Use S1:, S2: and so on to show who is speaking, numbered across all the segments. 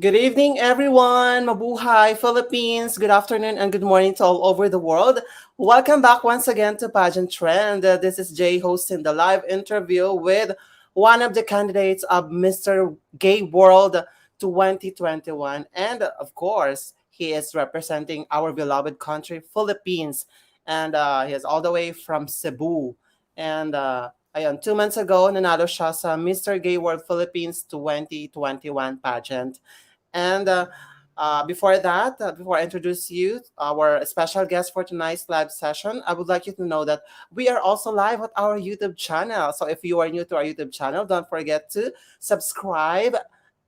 S1: Good evening, everyone. Mabuhay, Philippines. Good afternoon and good morning to all over the world. Welcome back once again to Pageant Trend. This is Jay hosting the live interview with one of the candidates of Mr. Gay World 2021. And of course, he is representing our beloved country, Philippines. And he is all the way from Cebu. And ayun, 2 months ago, nanalo siya sa Mr. Gay World Philippines 2021 pageant. And before that, before I introduce you, our special guest for tonight's live session, I would like you to know that we are also live at our YouTube channel. So if you are new to our YouTube channel, don't forget to subscribe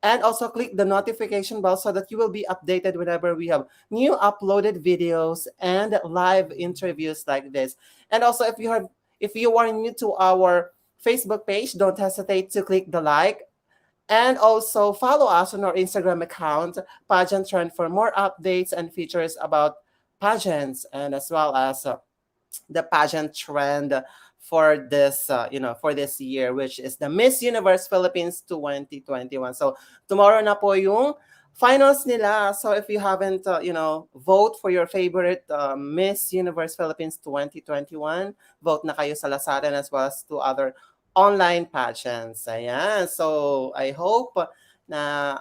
S1: and also click the notification bell so that you will be updated whenever we have new uploaded videos and live interviews like this. And also if you are new to our Facebook page, don't hesitate to click the like and also follow us on our Instagram account, Pageant Trend, for more updates and features about pageants and as well as the pageant trend for this for this year, which is the Miss Universe Philippines 2021. So tomorrow na po yung finals nila. So if you haven't vote for your favorite Miss Universe Philippines 2021, vote na kayo sa Lasaran as well as to other online pageants. Ayan. So I hope na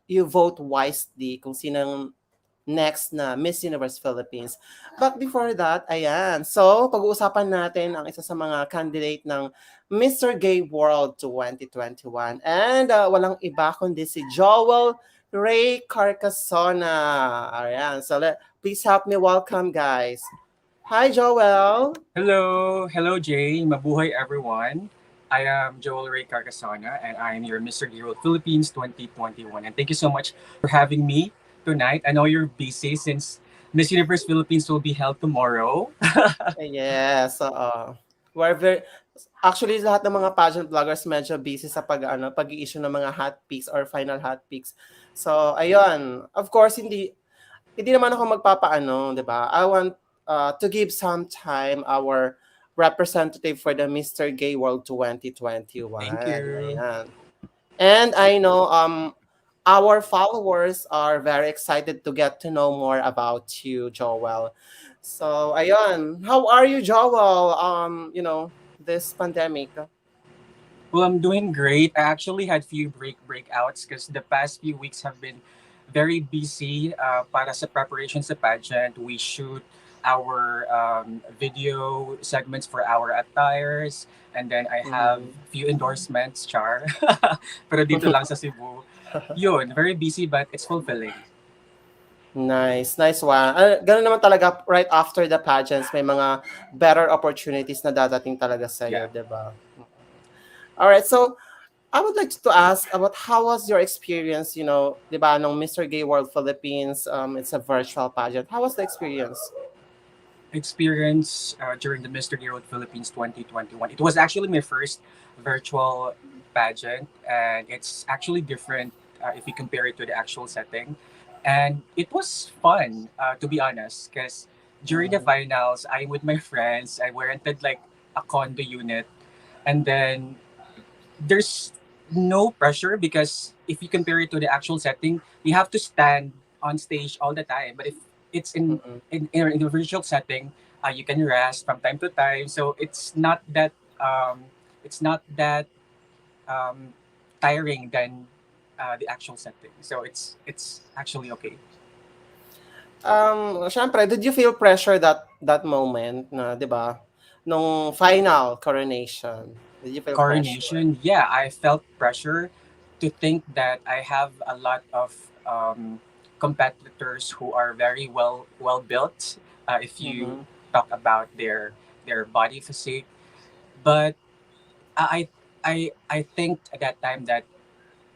S1: you vote wisely kung sinong next na Miss Universe Philippines. But before that, ayan. So, pag-uusapan natin ang isa sa mga candidate ng Mr. Gay World 2021. And walang iba kundi si Joel REY CARCASONA. Ayan. So, please help me welcome, guys. Hi, Joel.
S2: Hello Jay. Mabuhay everyone. I am Joel REY CARCASONA and I am your Mr. Gay World Philippines 2021. And thank you so much for having me tonight. I know you're busy since Miss Universe Philippines will be held tomorrow.
S1: Yes, oo. We're very actually lahat ng mga pageant vloggers medyo busy sa pag-i-issue ng mga hot picks or final hot picks. So, ayun. Of course, hindi naman ako magpapaano, 'di ba? I want to give some time our representative for the Mr. Gay World 2021.
S2: Thank you.
S1: Ayan. And I know our followers are very excited to get to know more about you, Joel. So, ayun. How are you, Joel? This pandemic.
S2: Well, I'm doing great. I actually had few breakouts because the past few weeks have been very busy para sa preparation sa pageant. We shoot our video segments for our attires and then I have few endorsements, char. Pero dito lang sa Cebu. Yun, very busy but it's fulfilling.
S1: Nice one. Ganun naman talaga right after the pageants, may mga better opportunities na dadating talaga sa'yo,
S2: Yeah.
S1: diba? All right, so I would like to ask about how was your experience, diba, nung Mr. Gay World Philippines, it's a virtual pageant. How was the experience?
S2: Experience during the Mr. Gay World Philippines 2021. It was actually my first virtual pageant and it's actually different if you compare it to the actual setting. And it was fun, to be honest, because during the finals, I'm with my friends. I rented like a condo unit, and then there's no pressure because if you compare it to the actual setting, you have to stand on stage all the time. But if it's in a virtual setting, you can rest from time to time. So it's not that tiring than the actual setting. So it's actually okay.
S1: Syempre, did you feel pressure that moment na, 'di ba? Nung final coronation. Did you feel pressure?
S2: Coronation, yeah, I felt pressure to think that I have a lot of competitors who are very well built. If you
S1: Mm-hmm.
S2: talk about their body physique, but I I think at that time that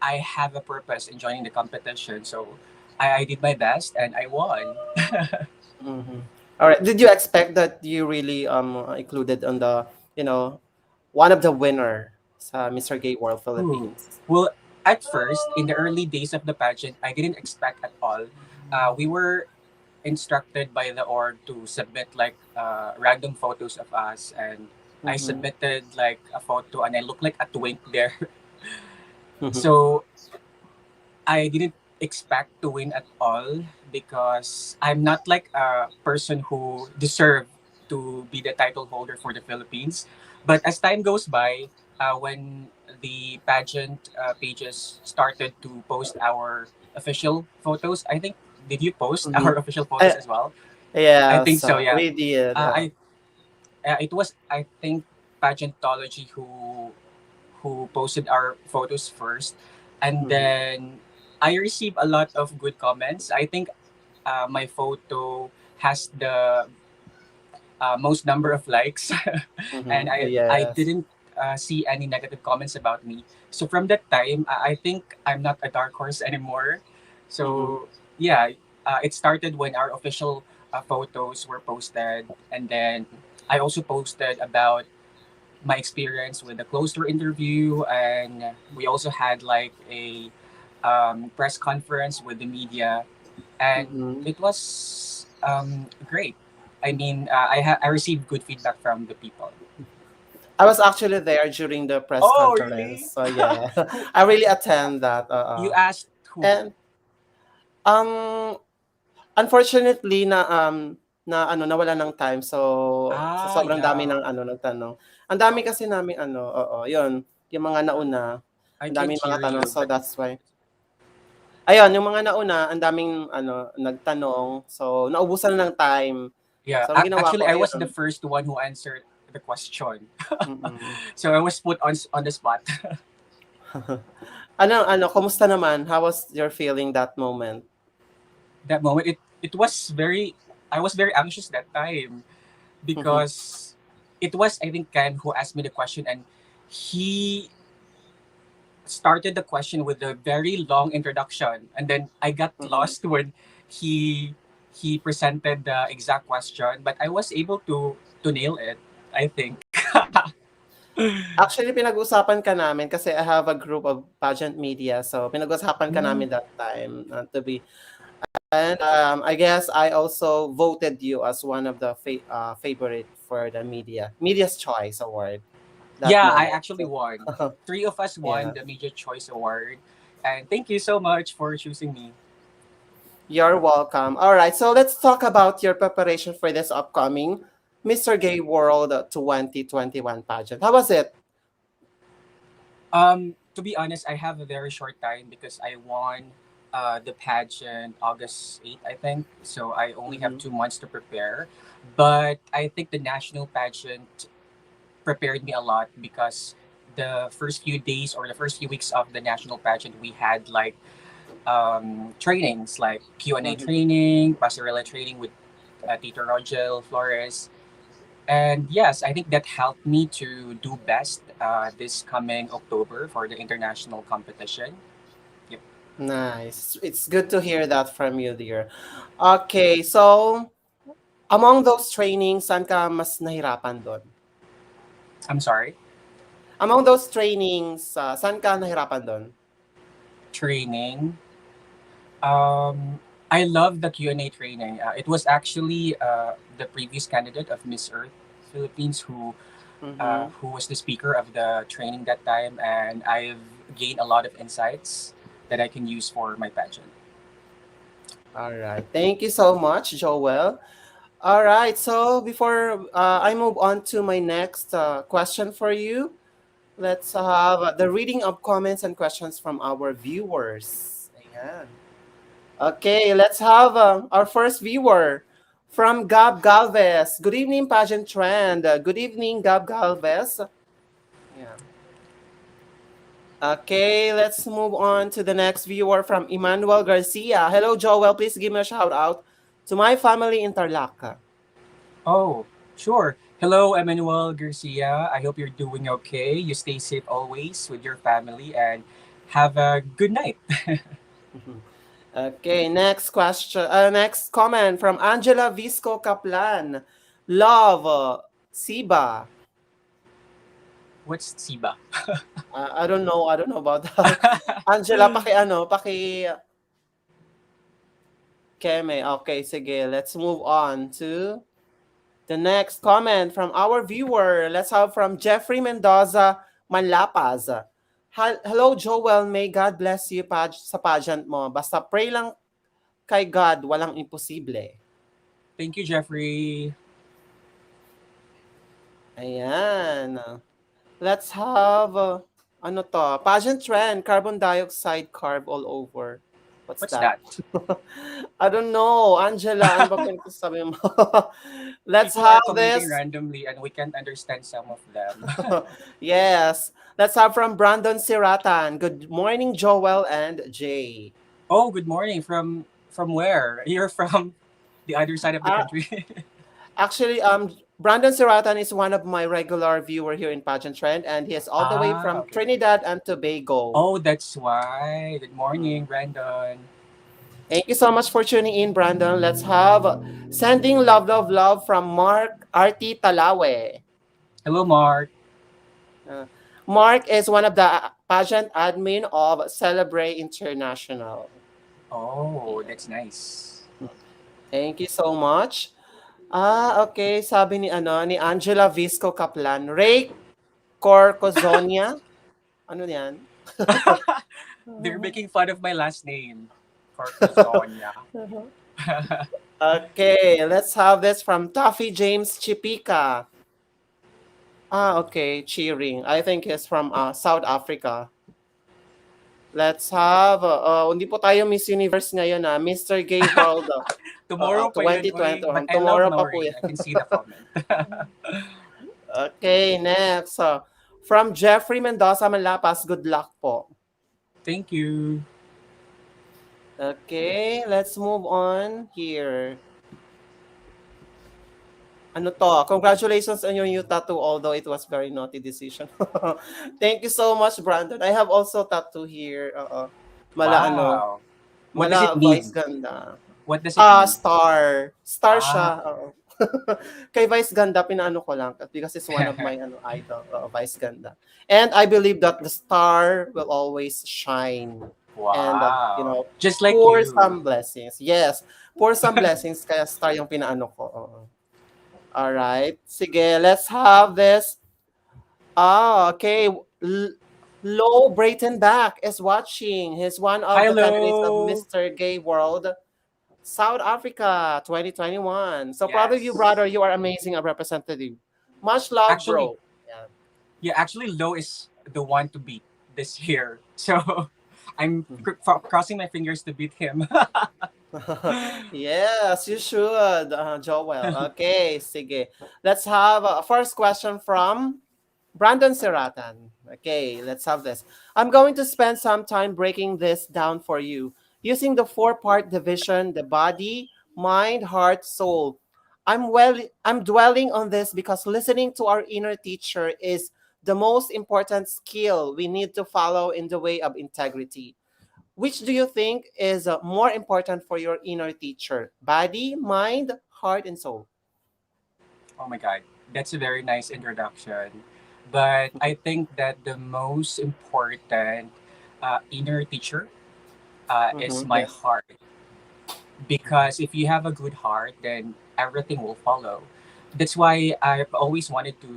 S2: I have a purpose in joining the competition. So I did my best and I won.
S1: Mm-hmm. All right. Did you expect that you really included on the, you know, one of the winner sa Mr. Gay World
S2: Ooh.
S1: Philippines?
S2: Well, at first, in the early days of the pageant, I didn't expect at all. We were instructed by the org to submit like random photos of us, and I
S1: Mm-hmm.
S2: submitted like a photo, and I look like a twink there. So I didn't expect to win at all because I'm not like a person who deserve to be the title holder for the Philippines. But as time goes by, when the pageant pages started to post our official photos, I think did you post
S1: Mm-hmm.
S2: our official photos
S1: I,
S2: as well? I think
S1: yes,
S2: so. Yeah.
S1: we did.
S2: I it was I think Pageantology who posted our photos first, and
S1: Mm-hmm.
S2: then I received a lot of good comments. I think my photo has the most number of likes, and
S1: Mm-hmm.
S2: I
S1: Yes.
S2: didn't see any negative comments about me. So from that time, I think I'm not a dark horse anymore.
S1: Mm-hmm.
S2: So yeah, it started when our official photos were posted, and then I also posted about my experience with the closed door interview, and we also had like a press conference with the media, and
S1: Mm-hmm.
S2: it was great. I mean, I received good feedback from the people.
S1: I was actually there during the press
S2: Oh,
S1: conference.
S2: really?
S1: So yeah,
S2: Who
S1: I really attend that.
S2: you asked who?
S1: And um unfortunately na ano nawala ng time so
S2: Ah,
S1: sobrang dami
S2: yeah.
S1: ng ano nagtanong. Ang dami kasi namin ano, oo, 'yun, yung mga nauna,
S2: I
S1: ang
S2: can't
S1: daming mga
S2: hear
S1: tanong
S2: you,
S1: so
S2: but
S1: that's why. Ayun, yung mga nauna ang daming ano nagtanong so naubusan na ng time.
S2: yeah.
S1: So ang ginawa
S2: Actually,
S1: ko
S2: I was the
S1: ayun,
S2: first one who answered the question,
S1: mm.
S2: so I was put on the spot.
S1: Ano, kumusta naman? How was your feeling that moment?
S2: That moment, it was very. I was very anxious that time because it was I think Ken who asked me the question, and he started the question with a very long introduction, and then I got
S1: Mhm.
S2: lost when he he presented the exact question, but I was able to nail it, I think.
S1: Actually, pinag-usapan ka namin kasi I have a group of pageant media. So, pinag-usapan ka
S2: Mm.
S1: namin that time to be. And I guess I also voted you as one of the favorite for the Media's Choice Award that
S2: Yeah, I
S1: moment.
S2: actually
S1: So,
S2: won. Three of us won
S1: yeah,
S2: the Media Choice Award, and thank you so much for choosing me.
S1: you're welcome. All right, so let's talk about your preparation for this upcoming Mr. Gay World 2021 pageant. How was it?
S2: To be honest, I have a very short time because I won the pageant August 8th, I think. So I only have
S1: Mm-hmm.
S2: 2 months to prepare. But I think the national pageant prepared me a lot because the first few days or the first few weeks of the national pageant, we had like trainings like Q&A
S1: Mm-hmm.
S2: training, passerella training with Tito Rogel Flores. And yes, I think that helped me to do best this coming October for the international competition. Yep.
S1: Nice. It's good to hear that from you, dear. Okay, so among those trainings, saan ka mas nahirapan doon?
S2: I'm sorry.
S1: Among those trainings, saan ka nahirapan doon?
S2: Training. I love the Q&A training. It was actually the previous candidate of Miss Earth Philippines
S1: Mm-hmm.
S2: who was the speaker of the training that time, and I've gained a lot of insights that I can use for my pageant.
S1: All right. Thank you so much, Joel. All right. So before I move on to my next question for you, let's have the reading of comments and questions from our viewers. Ayan. Okay, let's have our first viewer from Gab Galvez. Good evening, pageant trend. Good evening, Gab Galvez. Yeah. Okay, let's move on to the next viewer from Emmanuel Garcia. Hello, Joel. Please give me a shout out to my family in Tarlac.
S2: Oh, sure. Hello, Emmanuel Garcia. I hope you're doing okay. You stay safe always with your family and have a good night.
S1: Okay, next question. Next comment from Angela Visco Kaplan. Love, Siba.
S2: What's Siba?
S1: I don't know. I don't know about that. Angela, paki keme. Okay, sige. Let's move on to the next comment from our viewer. Let's have from Jeffrey Mendoza Manlapaz. Hello, Joel. May God bless you sa pageant mo. Basta pray lang kay God, walang imposible.
S2: Thank you, Jeffrey.
S1: Ayan. Let's have, ano to? Pageant trend, carbon dioxide carb all over. What's
S2: What's
S1: that?
S2: that?
S1: I don't know. Angela, ano ba pinagsasabi mo? Let's
S2: People are
S1: have
S2: commenting
S1: this.
S2: randomly and we can't understand some of them.
S1: Yes. Let's have from Brandon Siratan. Good morning, Joel and Jay.
S2: Oh, good morning. From where? You're from the other side of the
S1: Uh,
S2: country.
S1: Actually, Brandon Siratan is one of my regular viewer here in Pageant Trend, and he is all the way
S2: Ah,
S1: from
S2: okay.
S1: Trinidad and Tobago.
S2: Oh, that's why. Good
S1: Mm.
S2: morning, Brandon.
S1: Thank you so much for tuning in, Brandon. Let's have sending love, love, love from Mark Arti Talawe.
S2: Hello, Mark.
S1: Uh, Mark is one of the pageant admin of Celebrate International.
S2: Oh,
S1: Yeah.
S2: that's nice.
S1: Thank you so much. Okay. Sabi ni Angela Visco Kaplan. Ray Corcozonia. Ano yan?
S2: They're making fun of my last name, Carcasonia.
S1: Okay, let's have this from Toffee James Chipika. Okay, cheering. I think he's from South Africa. Let's have, hindi po tayo Miss Universe ngayon Mr. Gay World
S2: Tomorrow pa yun, uy. But
S1: 2021.
S2: I love
S1: Tomorrow pa po
S2: Nori.
S1: yan.
S2: I can see the comment.
S1: Okay, next. From Jeffrey Mendoza Malapas, good luck po.
S2: Thank you.
S1: Okay, let's move on here. Ano to? Congratulations on your new tattoo, although it was very naughty decision. Thank you so much, Brandon. I have also tattoo here.
S2: Wow. What does it
S1: Mala Vice
S2: mean?
S1: Ganda.
S2: What does it mean?
S1: Star. Star
S2: Ah.
S1: siya. Oo. Kay Vice Ganda, pinaano ko lang because it's one of my idol, Vice Ganda. And I believe that the star will always shine. And,
S2: Wow. Just like
S1: pour
S2: you.
S1: some blessings. Yes, pour some blessings, kaya star yung pinaano ko. Oo. Alright. Sige, let's have this. Okay. Lo Breitenbach is watching. He's one of the candidates of
S2: Hello.
S1: Mr. Gay World South Africa 2021. So proud of you,
S2: Yes.
S1: brother. You are amazing, a representative. Much love,
S2: Actually,
S1: bro. Yeah.
S2: yeah, actually, Low is the one to beat this year. So I'm crossing my fingers to beat him.
S1: Yes, you should, Joel. Okay, sige. Let's have a first question from Brandon Seratan. Okay, let's have this. I'm going to spend some time breaking this down for you using the four-part division, the body, mind, heart, soul. I'm dwelling on this because listening to our inner teacher is the most important skill we need to follow in the way of integrity. Which do you think is more important for your inner teacher? Body, mind, heart, and soul.
S2: Oh my God, that's a very nice introduction. But I think that the most important inner teacher is
S1: Mm-hmm.
S2: my
S1: Yes.
S2: heart. Because if you have a good heart, then everything will follow. That's why I've always wanted to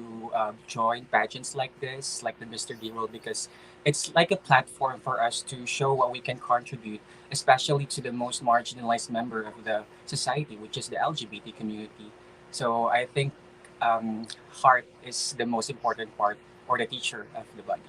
S2: join pageants like this, like the Mr. D World, because it's like a platform for us to show what we can contribute, especially to the most marginalized member of the society, which is the LGBT community. So I think heart is the most important part, or the teacher of the body.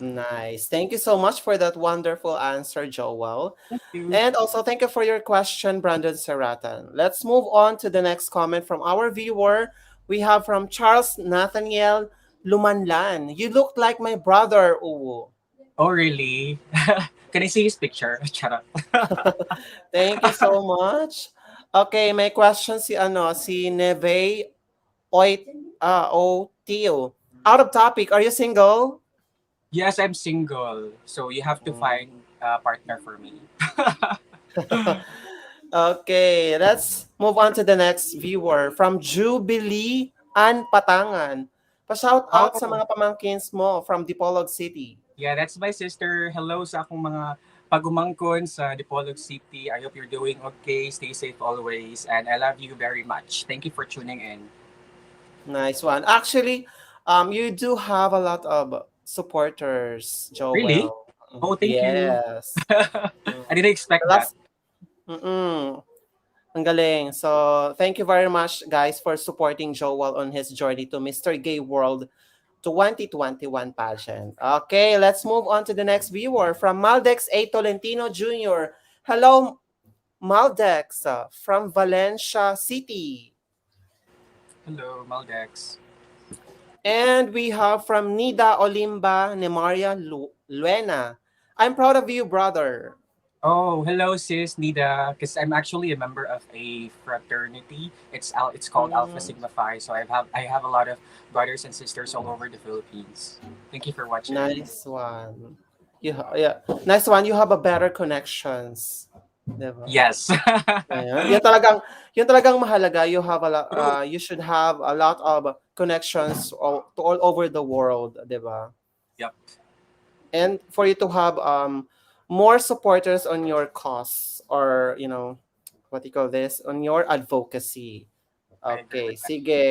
S1: Nice. Thank you so much for that wonderful answer, Joel.
S2: Thank you.
S1: And also thank you for your question, Brandon Seratan. Let's move on to the next comment from our viewer. We have from Charles Nathaniel Lumanlan. You look like my brother, Uwu.
S2: Oh, really? Can I see his picture? Charot.
S1: Thank you so much. Okay, may question si Neve Oit Otio. Out of topic, are you single?
S2: Yes, I'm single, so you have to
S1: Mm.
S2: find a partner for me.
S1: Okay, let's move on to the next viewer from Jubilee and Patangan. Pa-shout out sa
S2: Oh,
S1: mga pamangkins mo from Dipolog City.
S2: yeah, that's my sister. Hello sa akong mga pagumangkon sa Dipolog City. I hope you're doing okay. Stay safe always. And I love you very much. Thank you for tuning in.
S1: Nice one. Actually, you do have a lot of supporters,
S2: Really?
S1: Joel.
S2: Oh, thank you.
S1: Yes. Mm.
S2: I didn't expect
S1: The
S2: that.
S1: last, mm-mm. Ang galing. So, thank you very much, guys, for supporting Joel on his journey to Mr. Gay World 2021 pageant. Okay, let's move on to the next viewer from Maldex A. Tolentino Jr. Hello, Maldex from Valencia City.
S2: Hello, Maldex.
S1: And we have from Nida Olimba Nemaria Luena. I'm proud of you, brother.
S2: Oh, hello, sis Nida. Because I'm actually a member of a fraternity. It's called Alpha
S1: Mm,
S2: Sigma Phi. So I have a lot of brothers and sisters all over the Philippines. Thank you for watching.
S1: nice one. Yeah, nice one. You have a better connections. Diba?
S2: Yes.
S1: Ayan. Yan talagang mahalaga.
S2: True.
S1: You should have a lot of connections to all over the world, 'di ba?
S2: Yep.
S1: And for you to have more supporters on your cause, or what you call this, on your advocacy.
S2: I agree
S1: Okay,
S2: with that.
S1: sige.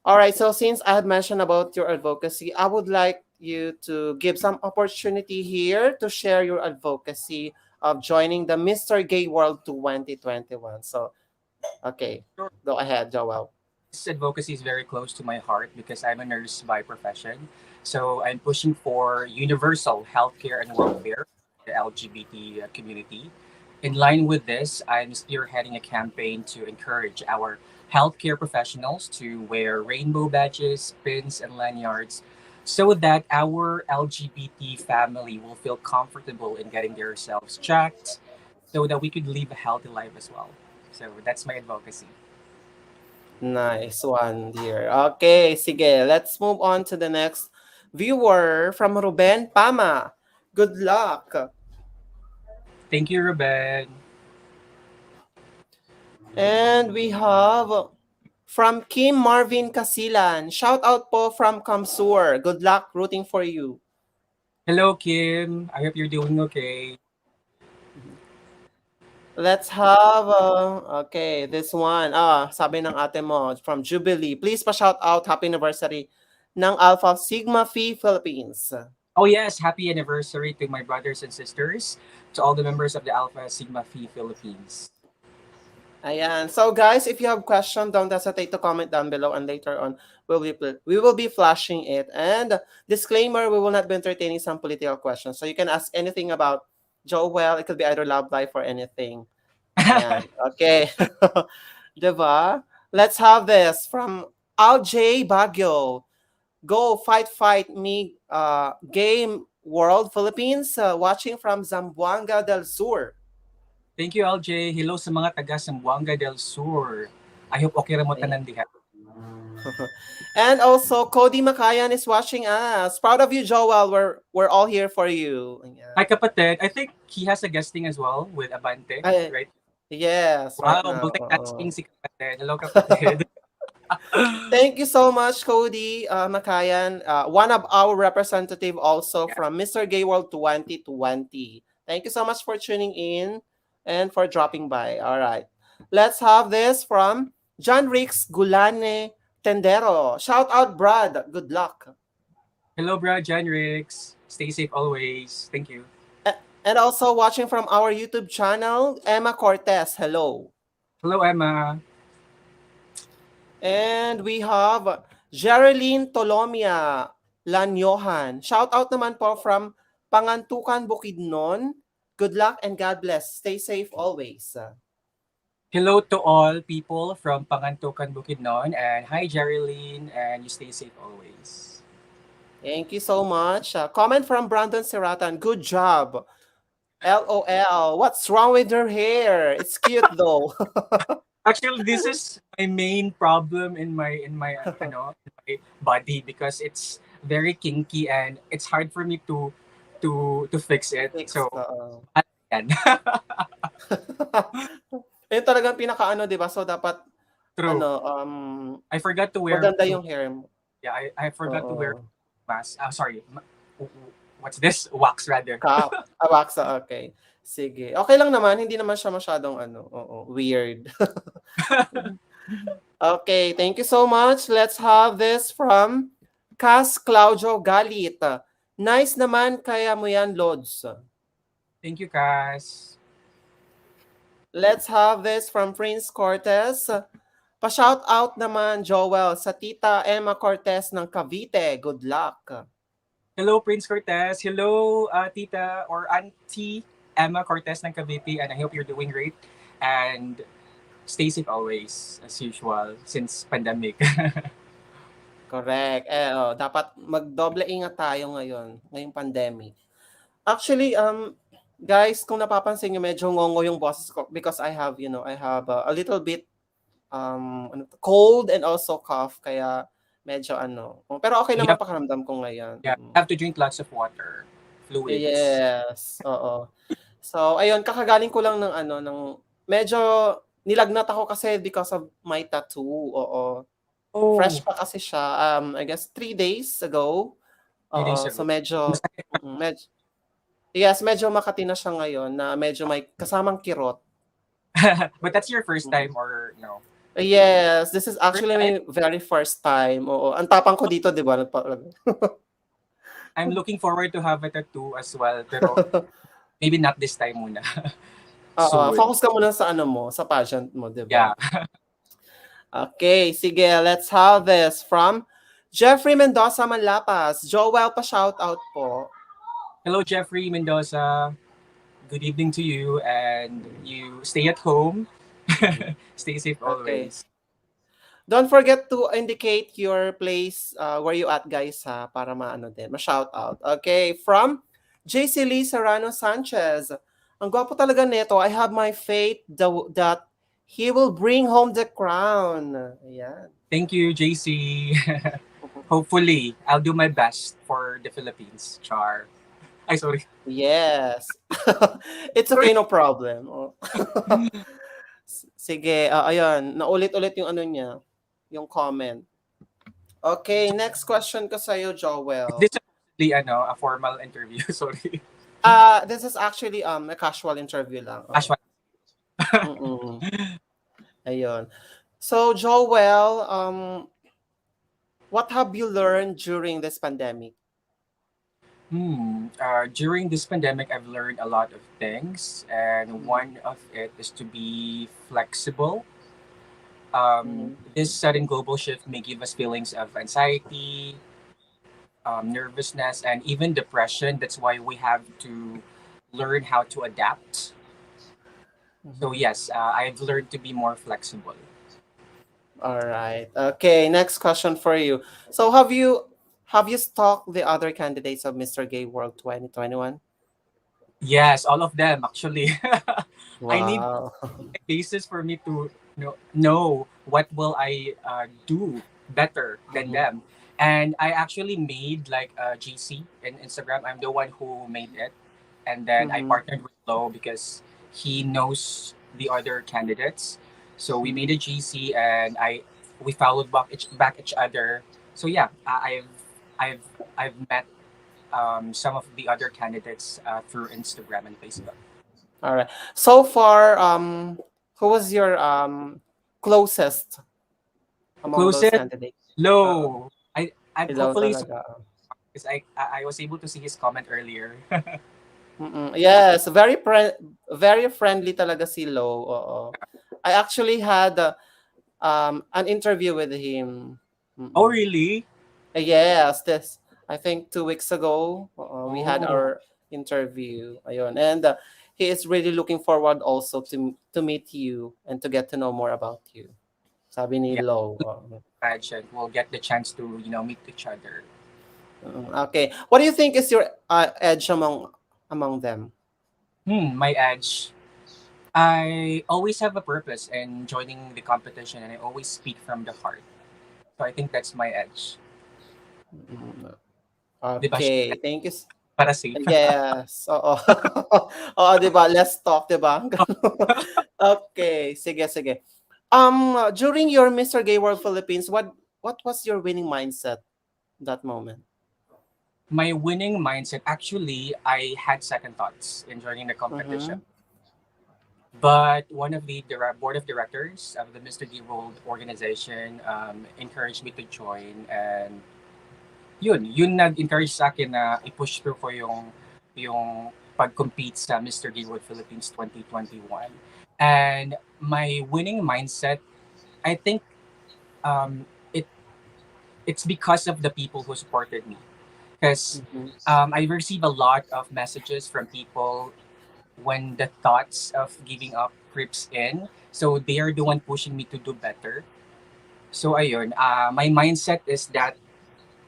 S1: All right, so since I had mentioned about your advocacy, I would like you to give some opportunity here to share your advocacy of joining the Mr. Gay World 2021. So, okay,
S2: Sure.
S1: go ahead, Joel.
S2: This advocacy is very close to my heart because I'm a nurse by profession. So I'm pushing for universal healthcare and welfare for the LGBT community. In line with this, I'm spearheading a campaign to encourage our healthcare professionals to wear rainbow badges, pins, and lanyards so that our LGBT family will feel comfortable in getting themselves checked so that we could live a healthy life as well. So that's my advocacy.
S1: Nice one, dear. Okay, sige, let's move on to the next viewer from Ruben Pama. Good luck.
S2: Thank you, Ruben.
S1: And we have from Kim Marvin Casilan. Shout out po from Kamsur. Good luck rooting for you.
S2: Hello, Kim. I hope you're doing okay.
S1: Let's have, okay, this one. Sabi ng ate mo, from Jubilee. Please pa-shout out happy anniversary ng Alpha Sigma Phi Philippines.
S2: Oh, yes. Happy anniversary to my brothers and sisters, to all the members of the Alpha Sigma Phi Philippines.
S1: Ayan. So guys, if you have questions, don't hesitate to comment down below, and later on we will be flashing it. And disclaimer, we will not be entertaining some political questions. So you can ask anything about Joel. It could be either love life or anything. Ayan. Okay. Diba? Let's have this from Al J Baguio. Go fight fight me game world Philippines, watching from Zamboanga del Sur.
S2: Thank you, LJ. Hello sa mga taga Sambuanga del Sur. I hope okay ra mo
S1: Ayan.
S2: tanan diha.
S1: And also, Cody Makayan is watching us. Proud of you, Joel. We're all here for you.
S2: Hi,
S1: Ayan.
S2: kapatid. I think he has a guesting as well with Abante,
S1: Ay,
S2: right?
S1: yes, right
S2: Wow,
S1: now.
S2: multitasking si kapatid. Hello, kapatid.
S1: Thank you so much, Cody Makayan. One of our representative also
S2: Yeah.
S1: from Mr. Gay World 2020. Thank you so much for tuning in and for dropping by. All right. Let's have this from John Rix Gulane Tendero. Shout out, Brad. Good luck.
S2: Hello, bro, John Ricks. Stay safe always. Thank you.
S1: And also watching from our YouTube channel, Emma Cortez. Hello.
S2: Hello, Emma.
S1: And we have Geraldine Tolomia Lanyohan. Shout out naman po from Pangantukan Bukidnon. Good luck and God bless. Stay safe always.
S2: Hello to all people from Pangantukan, Bukidnon. And hi, Jerilyn. And you stay safe always.
S1: Thank you so much. Comment from Brandon Seratan. Good job. LOL. What's wrong with your hair? It's cute though.
S2: Actually, this is my main problem in my in my body because it's very kinky and it's hard for me to fix it.
S1: Fix.
S2: So Yan.
S1: Ayun talagang pinakaano, 'di ba? So dapat
S2: True.
S1: ano,
S2: I forgot to wear
S1: maganda
S2: to
S1: yung hair mo.
S2: yeah, I forgot to wear
S1: Oo.
S2: mask. Sorry. What's this? Wax rather.
S1: Cap, wax, okey. Sige, okey lang naman, hindi naman siya masyadong ano, oo, weird. Okay, thank you so much. Let's have this from Cas Claudio Galit. Nice naman kaya mo yan, Lods.
S2: Thank you, Cass.
S1: Let's have this from Prince Cortez. Pa-shout out naman, Joel, sa Tita Emma Cortez ng Cavite. Good luck.
S2: Hello, Prince Cortez. Hello, Tita or Auntie Emma Cortez ng Cavite. And I hope you're doing great. And stay safe always, as usual, since pandemic.
S1: Correct. Dapat magdoble ingat tayo ngayon, ngayong pandemic. Actually, guys, kung napapansin niyo medyo ngongo yung boses ko because I have a little bit cold and also cough kaya medyo ano. Pero okay
S2: you
S1: naman
S2: have,
S1: pakiramdam ko ngayon.
S2: yeah, you have to drink lots of water, fluids.
S1: Yes, oo. So ayun, kakagaling ko lang ng ano ng medyo nilagnat ako kasi because of my tattoo. Oo. Fresh
S2: Oh,
S1: pa kasi siya. I guess 3 days ago.
S2: 3 days
S1: Oo. So
S2: ago.
S1: medyo
S2: Masakit ba?
S1: yes, medyo makati na siya ngayon na medyo may kasamang kirot.
S2: But that's your first
S1: Mm.
S2: time or no?
S1: Yes, this is
S2: First
S1: actually
S2: time.
S1: my very first time. Oo. Ang tapang ko dito, 'di ba?
S2: I'm looking forward to have a tattoo as well. Pero maybe not this time muna.
S1: Oo,
S2: Soon.
S1: focus ka muna sa ano mo, sa pageant mo, 'di
S2: Yeah.
S1: ba? Okay, sige, let's have this from Jeffrey Mendoza Manlapas. Joel, pa-shout out po.
S2: Hello, Jeffrey Mendoza. Good evening to you, and you stay at home.
S1: Mhm.
S2: Stay safe
S1: Okay.
S2: always.
S1: Don't forget to indicate your place where you at, guys, ha, para maano din, ma-shout out. Okay, from JC Lee Serrano Sanchez. Ang gwapo talaga nito. I have my faith that he will bring home the crown. Ayan.
S2: Thank you, JC. Hopefully, I'll do my best for the Philippines. Char. Ay, sorry.
S1: Yes. It's okay, no problem. Oh. Sige, ayun, naulit-ulit yung ano niya, yung comment. Okay, next question ko sa'yo,
S2: Is
S1: Joel.
S2: this supposedly a formal interview? Sorry.
S1: This is actually a casual interview lang.
S2: Ashwan.
S1: Mm. Ayun. So, Joel, what have you learned during this pandemic?
S2: During this pandemic, I've learned a lot of things, and
S1: Mm.
S2: one of it is to be flexible.
S1: Mm.
S2: This sudden global shift may give us feelings of anxiety, nervousness, and even depression. That's why we have to learn how to adapt. So
S1: Mhm.
S2: yes, I've learned to be more flexible.
S1: All right. Okay, next question for you. So, have you stalked the other candidates of Mr. Gay World 2021?
S2: Yes, all of them actually. I need
S1: Wow.
S2: a basis for me to know what will I do better than
S1: Mhm.
S2: them. And I actually made like a GC in Instagram. I'm the one who made it, and then I
S1: Mhm.
S2: partnered with Lo because he knows the other candidates. So we made
S1: Mhm.
S2: a GC, and we followed back each other. So yeah, I've I've met some of the other candidates through Instagram and Facebook.
S1: All right. So far, who was your closest among those
S2: Closest
S1: candidates? Uh,
S2: Lo. I'm
S1: Ilaw
S2: hopefully
S1: talaga.
S2: because I was able to see his comment earlier.
S1: Yes, very friendly talaga si Lo. Oo. I actually had an interview with him.
S2: Oh
S1: Mm-mm.
S2: really?
S1: Yes, this I think 2 weeks ago, we had
S2: Oh
S1: our interview. Ayun. And he is really looking forward also to meet you and to get to know more about you. Sabi ni
S2: yeah.
S1: Lo.
S2: Pageant. We'll get the chance to meet each other.
S1: Okay. What do you think is your edge among them?
S2: My edge. I always have a purpose in joining the competition, and I always speak from the heart. So I think that's my edge.
S1: Mm,
S2: Di ba?
S1: Okay. Thank you.
S2: para safe.
S1: Yes, oo. Oo, 'di ba, less talk, 'di ba? Okay, sige, sige. During your Mr. Gay World Philippines, what was your winning mindset that moment?
S2: My winning mindset, actually, I had second thoughts in joining the competition.
S1: Mhm.
S2: But one of the board of directors of the Mr. D World organization encouraged me to join, and yun nag-encourage sa akin na i-push through ko yung pag-compete sa Mr. D World Philippines 2021. And my winning mindset, I think um, it it's because of the people who supported me. Because
S1: Mhm.
S2: I receive a lot of messages from people when the thoughts of giving up creeps in. So they are the one pushing me to do better. So ayun, my mindset is that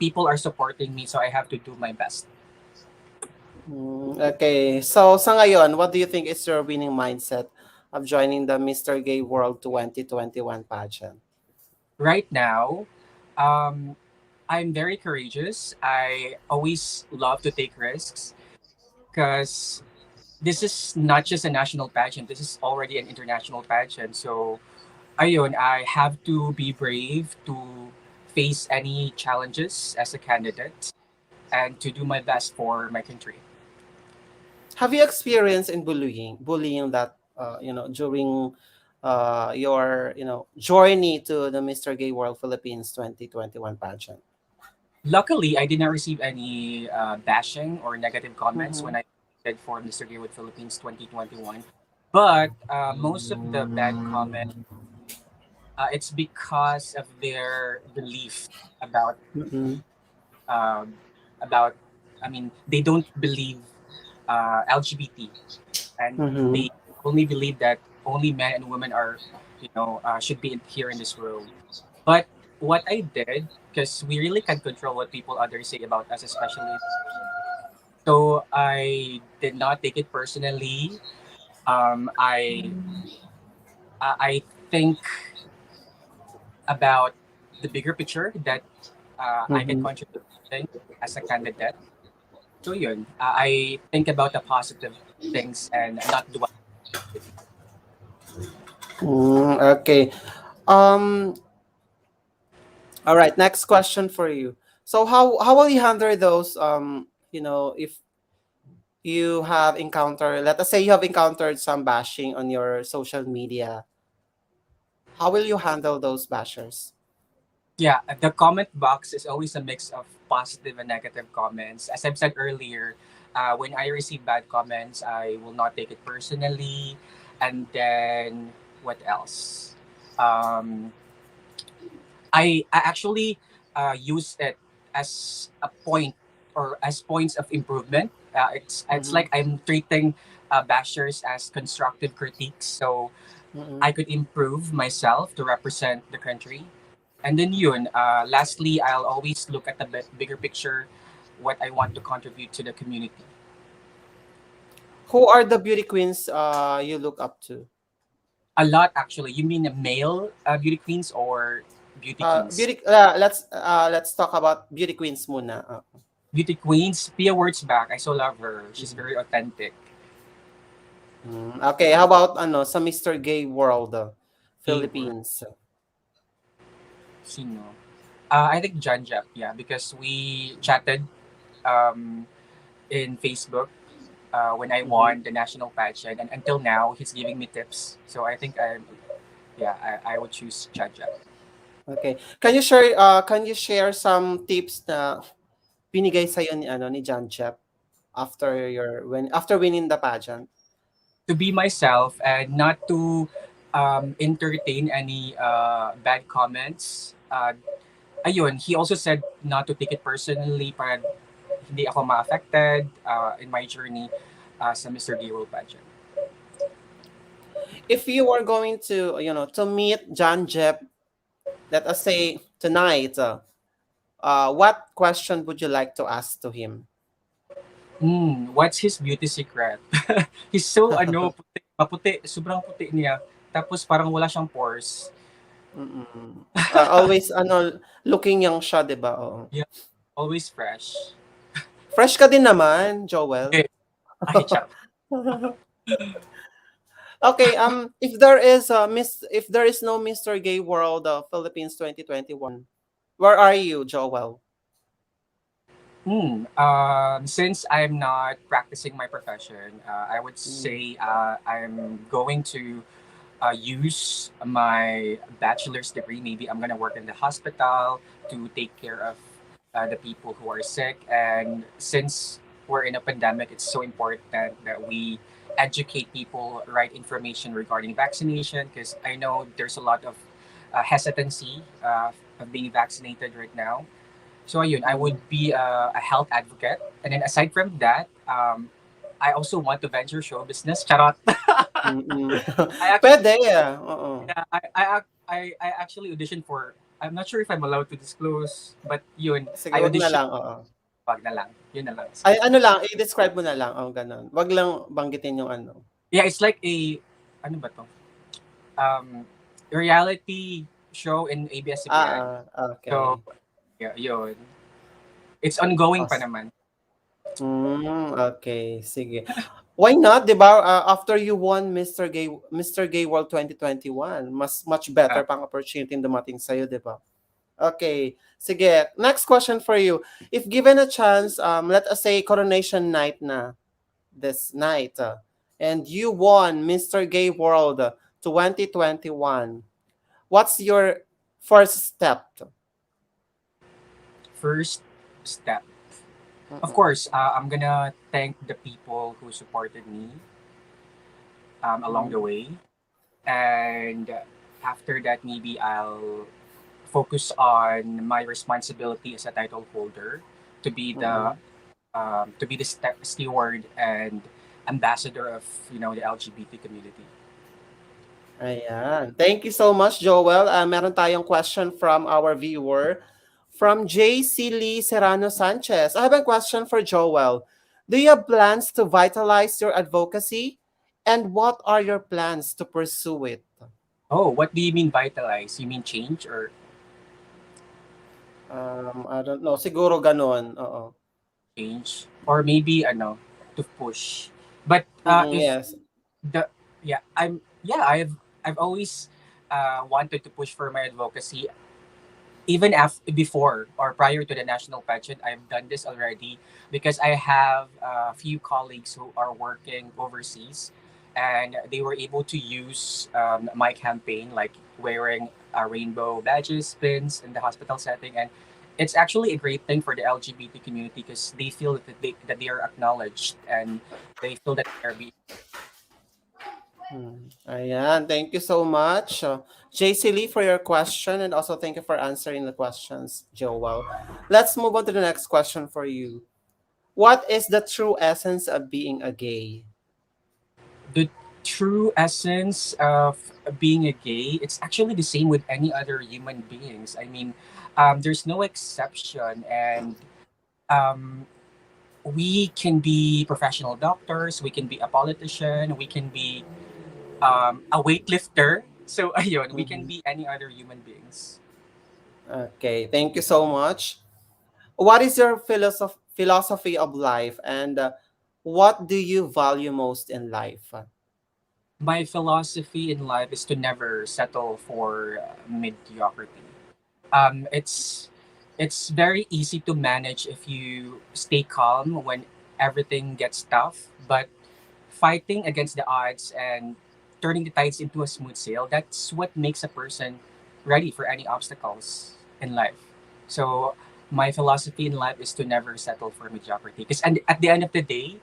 S2: people are supporting me, so I have to do my best.
S1: Okay. So sa ngayon, what do you think is your winning mindset of joining the Mr. Gay World 2021 pageant?
S2: Right now, um, I'm very courageous. I always love to take risks because this is not just a national pageant. This is already an international pageant. So ayun, I have to be brave to face any challenges as a candidate and to do my best for my country.
S1: Have you experienced in bullying that during your journey to the Mr. Gay World Philippines 2021 pageant?
S2: Luckily, I did not receive any bashing or negative comments
S1: Mm-hmm.
S2: when I did for Mr. Gaywood Philippines 2021. But most of the bad comments, it's because of their belief about
S1: Mm-hmm.
S2: um, about. I mean, they don't believe LGBT, and
S1: Mm-hmm.
S2: they only believe that only men and women are, should be here in this world. But what I did, because we really can't control what people others say about us, especially, so I did not take it personally. Um, I I think about the bigger picture that I can
S1: Mm-hmm.
S2: contribute something as a candidate. So yun, I think about the positive things and not dwell negatively.
S1: Okay. Um. All right. Next question for you. So how will you handle those? If you have encountered, let us say you have encountered some bashing on your social media, how will you handle those bashers?
S2: Yeah, the comment box is always a mix of positive and negative comments. As I've said earlier, when I receive bad comments, I will not take it personally. And then what else? Um, I actually use it as a point or as points of improvement. It's
S1: Mm-hmm.
S2: like I'm treating bashers as constructive critiques, so
S1: Mm-hmm.
S2: I could improve myself to represent the country. And then yun, lastly, I'll always look at the bigger picture, what I want to contribute to the community.
S1: Who are the beauty queens you look up to?
S2: A lot, actually. You mean male beauty queens or beauty kings?
S1: Let's talk about beauty queens muna.
S2: Beauty queens, Pia Wurtzbach, I so love her. She's very authentic.
S1: Okay, how about sa Mr. Gay World
S2: Gay word.
S1: Philippines?
S2: Sino? I think John Jeff, yeah, because we chatted um, in Facebook when I
S1: Mhm.
S2: won the national pageant, and until now, he's giving me tips. So I think I would choose John Jeff.
S1: Okay. Can you share some tips na binigay sa ni John Chep after winning the pageant?
S2: To be myself and not to entertain any bad comments. Ayun, he also said not to take it personally para hindi ako ma-affected in my journey sa Mr. Gay World Pageant.
S1: If you were going to meet John Jep, let us say tonight, what question would you like to ask to him?
S2: What's his beauty secret? He's so puti, maputi, sobrang puti niya. Tapos parang wala siyang pores.
S1: Mm. Always looking young siya, 'di ba? Oo.
S2: Yeah, always fresh.
S1: Fresh ka din naman, Joel.
S2: Eh, ay, char.
S1: Okay, if there is no Mr. Gay World Philippines 2021, where are you, Joel?
S2: Since I'm not practicing my profession, I would
S1: Mm.
S2: say I'm going to use my bachelor's degree. Maybe I'm gonna work in the hospital to take care of the people who are sick. And since we're in a pandemic, it's so important that we educate people right information regarding vaccination, because I know there's a lot of hesitancy of being vaccinated right now. So ayun, I would
S1: Mm.
S2: be a health advocate. And then aside from that, I also want to venture show business. Charot.
S1: Mm.
S2: I actually
S1: Pwede, oo.
S2: yeah, I actually auditioned for. I'm not sure if I'm allowed to disclose, but yun,
S1: Sige,
S2: I
S1: 'wag na
S2: auditioned.
S1: lang, oo.
S2: Wag na lang. Yun na lang.
S1: Ay
S2: Sige.
S1: ano lang, i-describe mo na lang, gano'n. 'Wag lang banggitin yung ano.
S2: Yeah, it's like a ano ba to? Reality show in ABS-CBN. So,
S1: Okey.
S2: yeah, yun. It's ongoing pa
S1: Os
S2: naman.
S1: okey, sige. Why not, 'di ba, after you won Mr. Gay World 2021, mas much
S2: Uh,
S1: better pang opportunity yung dumating sa'yo, 'di ba? Okay, sige. Next question for you. If given a chance, let us say coronation night na this night, and you won Mr. Gay World 2021, what's your first step?
S2: First step. Of
S1: Mm-mm.
S2: course, I'm gonna thank the people who supported me along the
S1: Mm.
S2: way. And after that, maybe I'll focus on my responsibility as a title holder to be the
S1: Mm.
S2: steward and ambassador of the LGBT community.
S1: Ayan. Thank you so much, Joel. Meron tayong question from our viewer, from JC Lee Serrano Sanchez. I have a question for Joel. Do you have plans to vitalize your advocacy? And what are your plans to pursue it?
S2: Oh, what do you mean vitalize? You mean change or
S1: I don't know. Siguro ganun. Oo.
S2: change or maybe to push? But if
S1: Yes.
S2: the yeah I've always wanted to push for my advocacy even before or prior to the national pageant. I've done this already because I have a few colleagues who are working overseas, and they were able to use my campaign, like wearing rainbow badges, pins in the hospital setting. And it's actually a great thing for the LGBT community because they feel that they are acknowledged, and they feel that they are being.
S1: Ayan. Thank you so much, JC Lee, for your question. And also thank you for answering the questions, Joel. Let's move on to the next question for you. What is the true essence of being a gay?
S2: The true essence of being a gay, it's actually the same with any other human beings. I mean, there's no exception. And um, we can be professional doctors, we can be a politician, we can be a weightlifter. So ayun, we can
S1: Mhm.
S2: be any other human beings.
S1: Okay, thank you so much. What is your philosophy of life, and what do you value most in life?
S2: My philosophy in life is to never settle for mediocrity. It's very easy to manage if you stay calm when everything gets tough, but fighting against the odds and turning the tides into a smooth sail, that's what makes a person ready for any obstacles in life. So my philosophy in life is to never settle for mediocrity, because at the end of the day,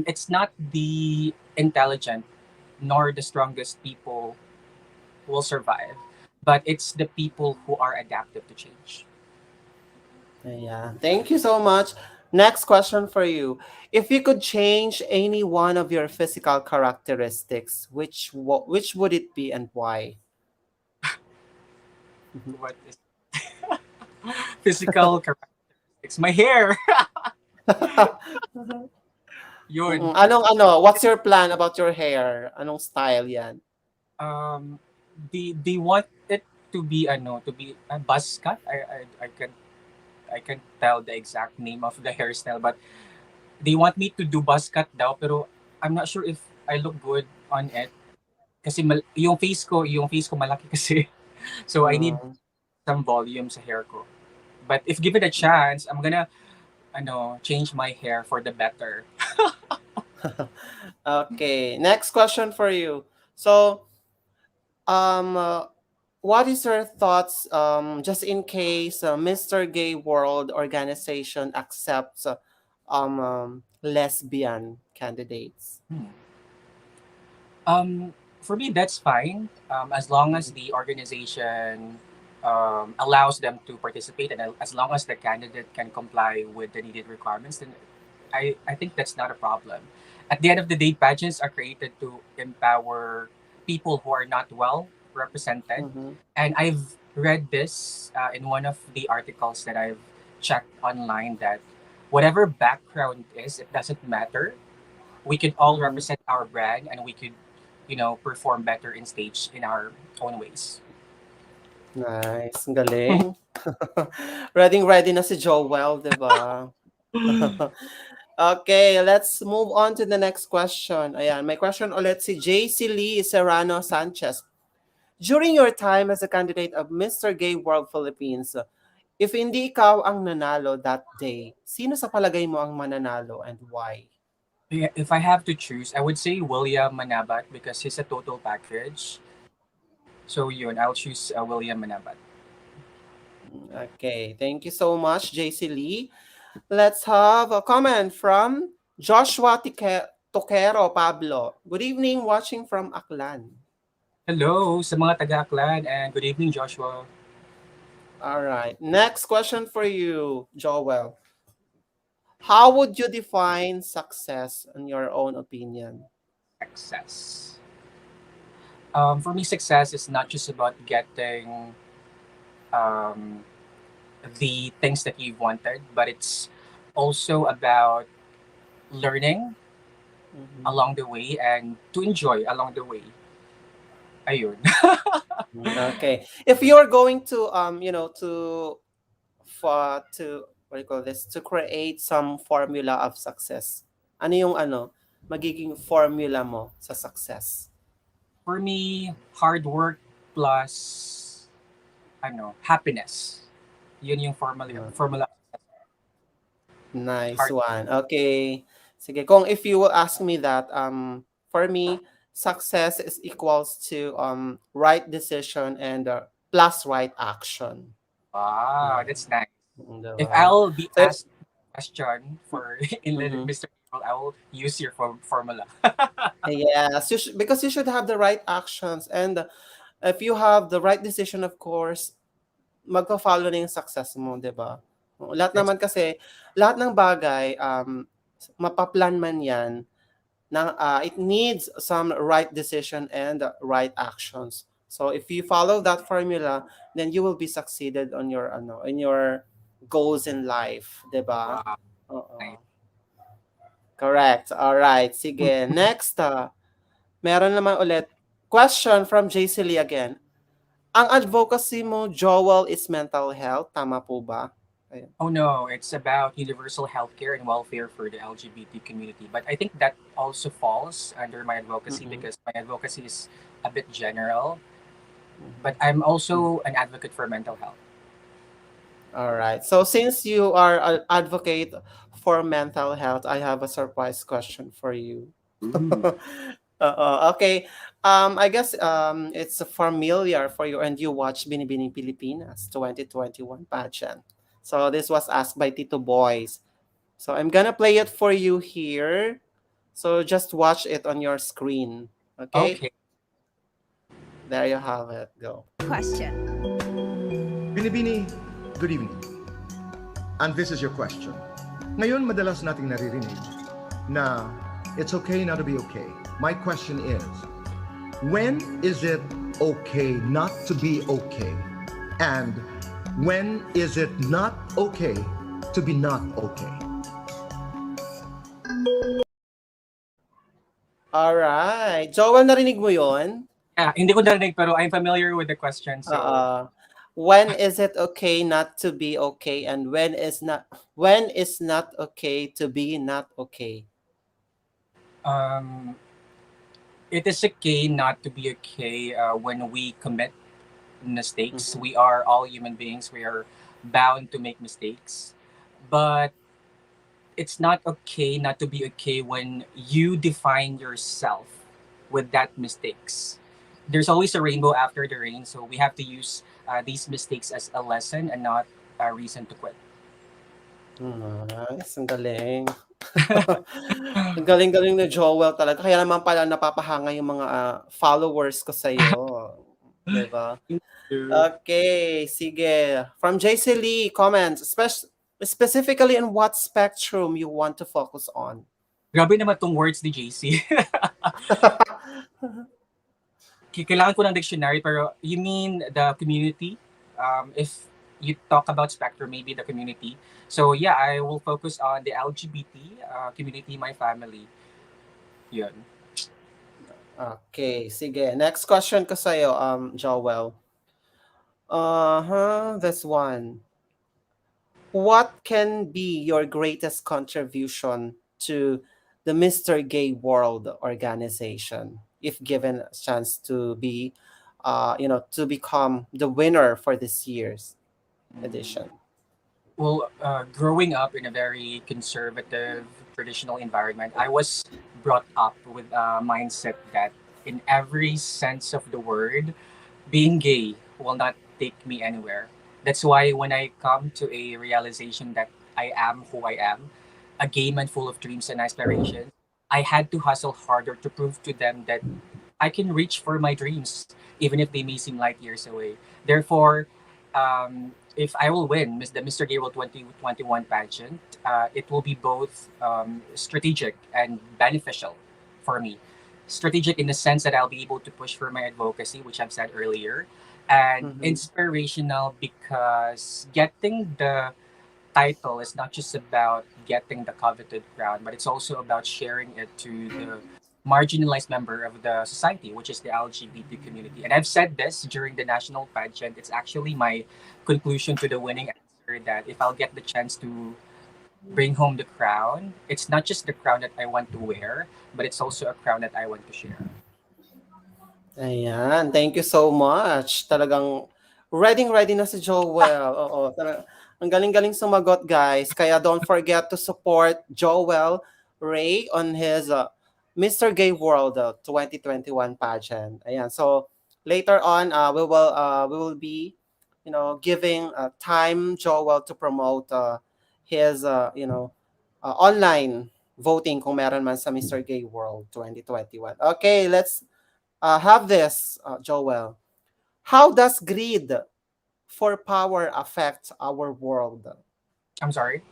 S2: it's not the intelligent nor the strongest people who will survive, but it's the people who are adaptive to change.
S1: Yeah, thank you so much. Next question for you. If you could change any one of your physical characteristics, which would it be and why?
S2: What is physical characteristics? My hair. Yun.
S1: Anong ano, what's your plan about your hair? Anong style 'yan?
S2: Um, they want it to be to be a buzz cut. I can. I can't tell the exact name of the hairstyle, but they want me to do buzz cut daw, pero I'm not sure if I look good on it. Kasi yung face ko malaki kasi. So I need
S1: Mm.
S2: some volume sa hair ko. But if given a chance, I'm gonna change my hair for the better.
S1: Okay, next question for you. So, um, uh, what is your thoughts, just in case Mr. Gay World organization accepts lesbian candidates?
S2: Hmm. For me, that's fine, as long as
S1: Mhm.
S2: the organization allows them to participate, and as long as the candidate can comply with the needed requirements, then I think that's not a problem. At the end of the day, pageants are created to empower people who are not well represented.
S1: Mhm.
S2: And I've read this in one of the articles that I've checked online that whatever background is, it doesn't matter. We could all
S1: Mhm.
S2: represent our brand, and we could, perform better in stage in our own ways.
S1: Nice, ang galing. Ready na si Joel, 'di ba? Okay, let's move on to the next question. Ayan, may question ulit si JC Lee Serrano Sanchez. During your time as a candidate of Mr. Gay World Philippines, if hindi ikaw ang nanalo that day, sino sa palagay mo ang mananalo and why?
S2: Yeah, if I have to choose, I would say William Manabat because he's a total package. So yun, I'll choose William Manabat.
S1: Okay, thank you so much, JC Lee. Let's have a comment from Joshua Toquero Pablo. Good evening, watching from Aklan.
S2: Hello sa mga taga-Aklan and good evening, Joshua.
S1: All right, next question for you, Joel. How would you define success in your own opinion?
S2: Success. For me, success is not just about getting um, the things that you've wanted, but it's also about learning
S1: Mhm.
S2: along the way and to enjoy along the way. Ayun.
S1: Okay. If you're going to to what do you call this, to create some formula of success. Ano yung magiging formula mo sa success?
S2: For me, hard work plus happiness. Yun yung
S1: Uh,
S2: formula.
S1: Nice
S2: Hard.
S1: one. Okay. Sige, kung if you will ask me that, for me, success is equals to right decision and plus right action.
S2: Wow,
S1: Yeah.
S2: that's nice. If
S1: Diba?
S2: I'll be
S1: So,
S2: asked a question for in
S1: mhm.
S2: Mr. People, I will use your formula.
S1: Yes, because you should have the right actions, and if you have the right decision, of course, magfa-follow na yung success mo, 'di ba? Lahat
S2: That's
S1: naman kasi, lahat ng bagay, mapaplan man 'yan, it needs some right decision and right actions. So if you follow that formula, then you will be succeeded on your in your goals in life, 'di ba?
S2: wow. Nice.
S1: Oo. Correct. All right. Sige. Next, meron naman ulit. Question from JC Lee again. Ang advocacy mo, Joel, is mental health. Tama po ba? Ayun.
S2: Oh no, it's about universal healthcare and welfare for the LGBT community. But I think that also falls under my advocacy
S1: Mm-mm.
S2: because my advocacy is a bit general.
S1: Mhm.
S2: But I'm also an advocate for mental health.
S1: All right. So since you are an advocate for mental health, I have a surprise question for you.
S2: Ooh.
S1: Okay. I guess it's familiar for you and you watch Binibining Pilipinas 2021 pageant. So this was asked by Tito Boys. So I'm gonna play it for you here. So just watch it on your screen. Okay?
S2: Okay.
S1: There you have it. Go.
S3: Question.
S4: Binibini, good evening. And this is your question. Ngayon, madalas nating naririnig na it's okay not to be okay. My question is, when is it okay not to be okay? And when is it not okay to be not okay?
S1: All right. Joel, narinig mo yon?
S2: Hindi ko narinig pero I'm familiar with the question. So,
S1: Oo. When is it okay not to be okay, and when is not okay to be not okay?
S2: Um, it is okay not to be okay when we commit mistakes.
S1: Mhm.
S2: We are all human beings. We are bound to make mistakes. But it's not okay not to be okay when you define yourself with that mistakes. There's always a rainbow after the rain, so we have to use these mistakes as a lesson and not a reason to quit.
S1: Nice, ang galing. Ang galing-galing ni Joel talaga. Kaya naman pala napapahanga yung mga followers ko sa'yo. 'Di ba?
S2: Thank you.
S1: Okay, sige. From JC Lee, comments, specifically in what spectrum you want to focus on?
S2: Grabe naman tong words ni JC. Kailangan ko ng dictionary, pero you mean the community? If you talk about spectrum, maybe the community. So yeah, I will focus on the LGBT community, my family. Yun.
S1: Okay, sige. Next question ko sa'yo, Joel. This one. What can be your greatest contribution to the Mr. Gay World organization if given a chance to be, to become the winner for this year's edition?
S2: Well, growing up in a very conservative, traditional environment, I was brought up with a mindset that in every sense of the word, being gay will not take me anywhere. That's why when I come to a realization that I am who I am, a gay man full of dreams and aspirations, I had to hustle harder to prove to them that I can reach for my dreams, even if they may seem light years away. Therefore, if I will win the Mr. Gay World 2021 pageant, it will be both strategic and beneficial for me. Strategic in the sense that I'll be able to push for my advocacy, which I've said earlier, and
S1: Mm-hmm.
S2: inspirational because getting the title is not just about getting the coveted crown, but it's also about sharing it to the marginalized member of the society, which is the LGBT community. And I've said this during the national pageant. It's actually my conclusion to the winning answer that if I'll get the chance to bring home the crown, it's not just the crown that I want to wear, but it's also a crown that I want to share.
S1: Ayan, thank you so much. Talagang ready na si Joel. Oo, ang galing-galing sumagot, guys. Kaya don't forget to support Joel Ray on his Mr. Gay World 2021 pageant. Ayan. So later on, we will be, giving time Joel to promote his online voting kung meron man sa Mr. Gay World 2021. Okay, let's have this, Joel. How does greed for power affect our world?
S2: I'm sorry.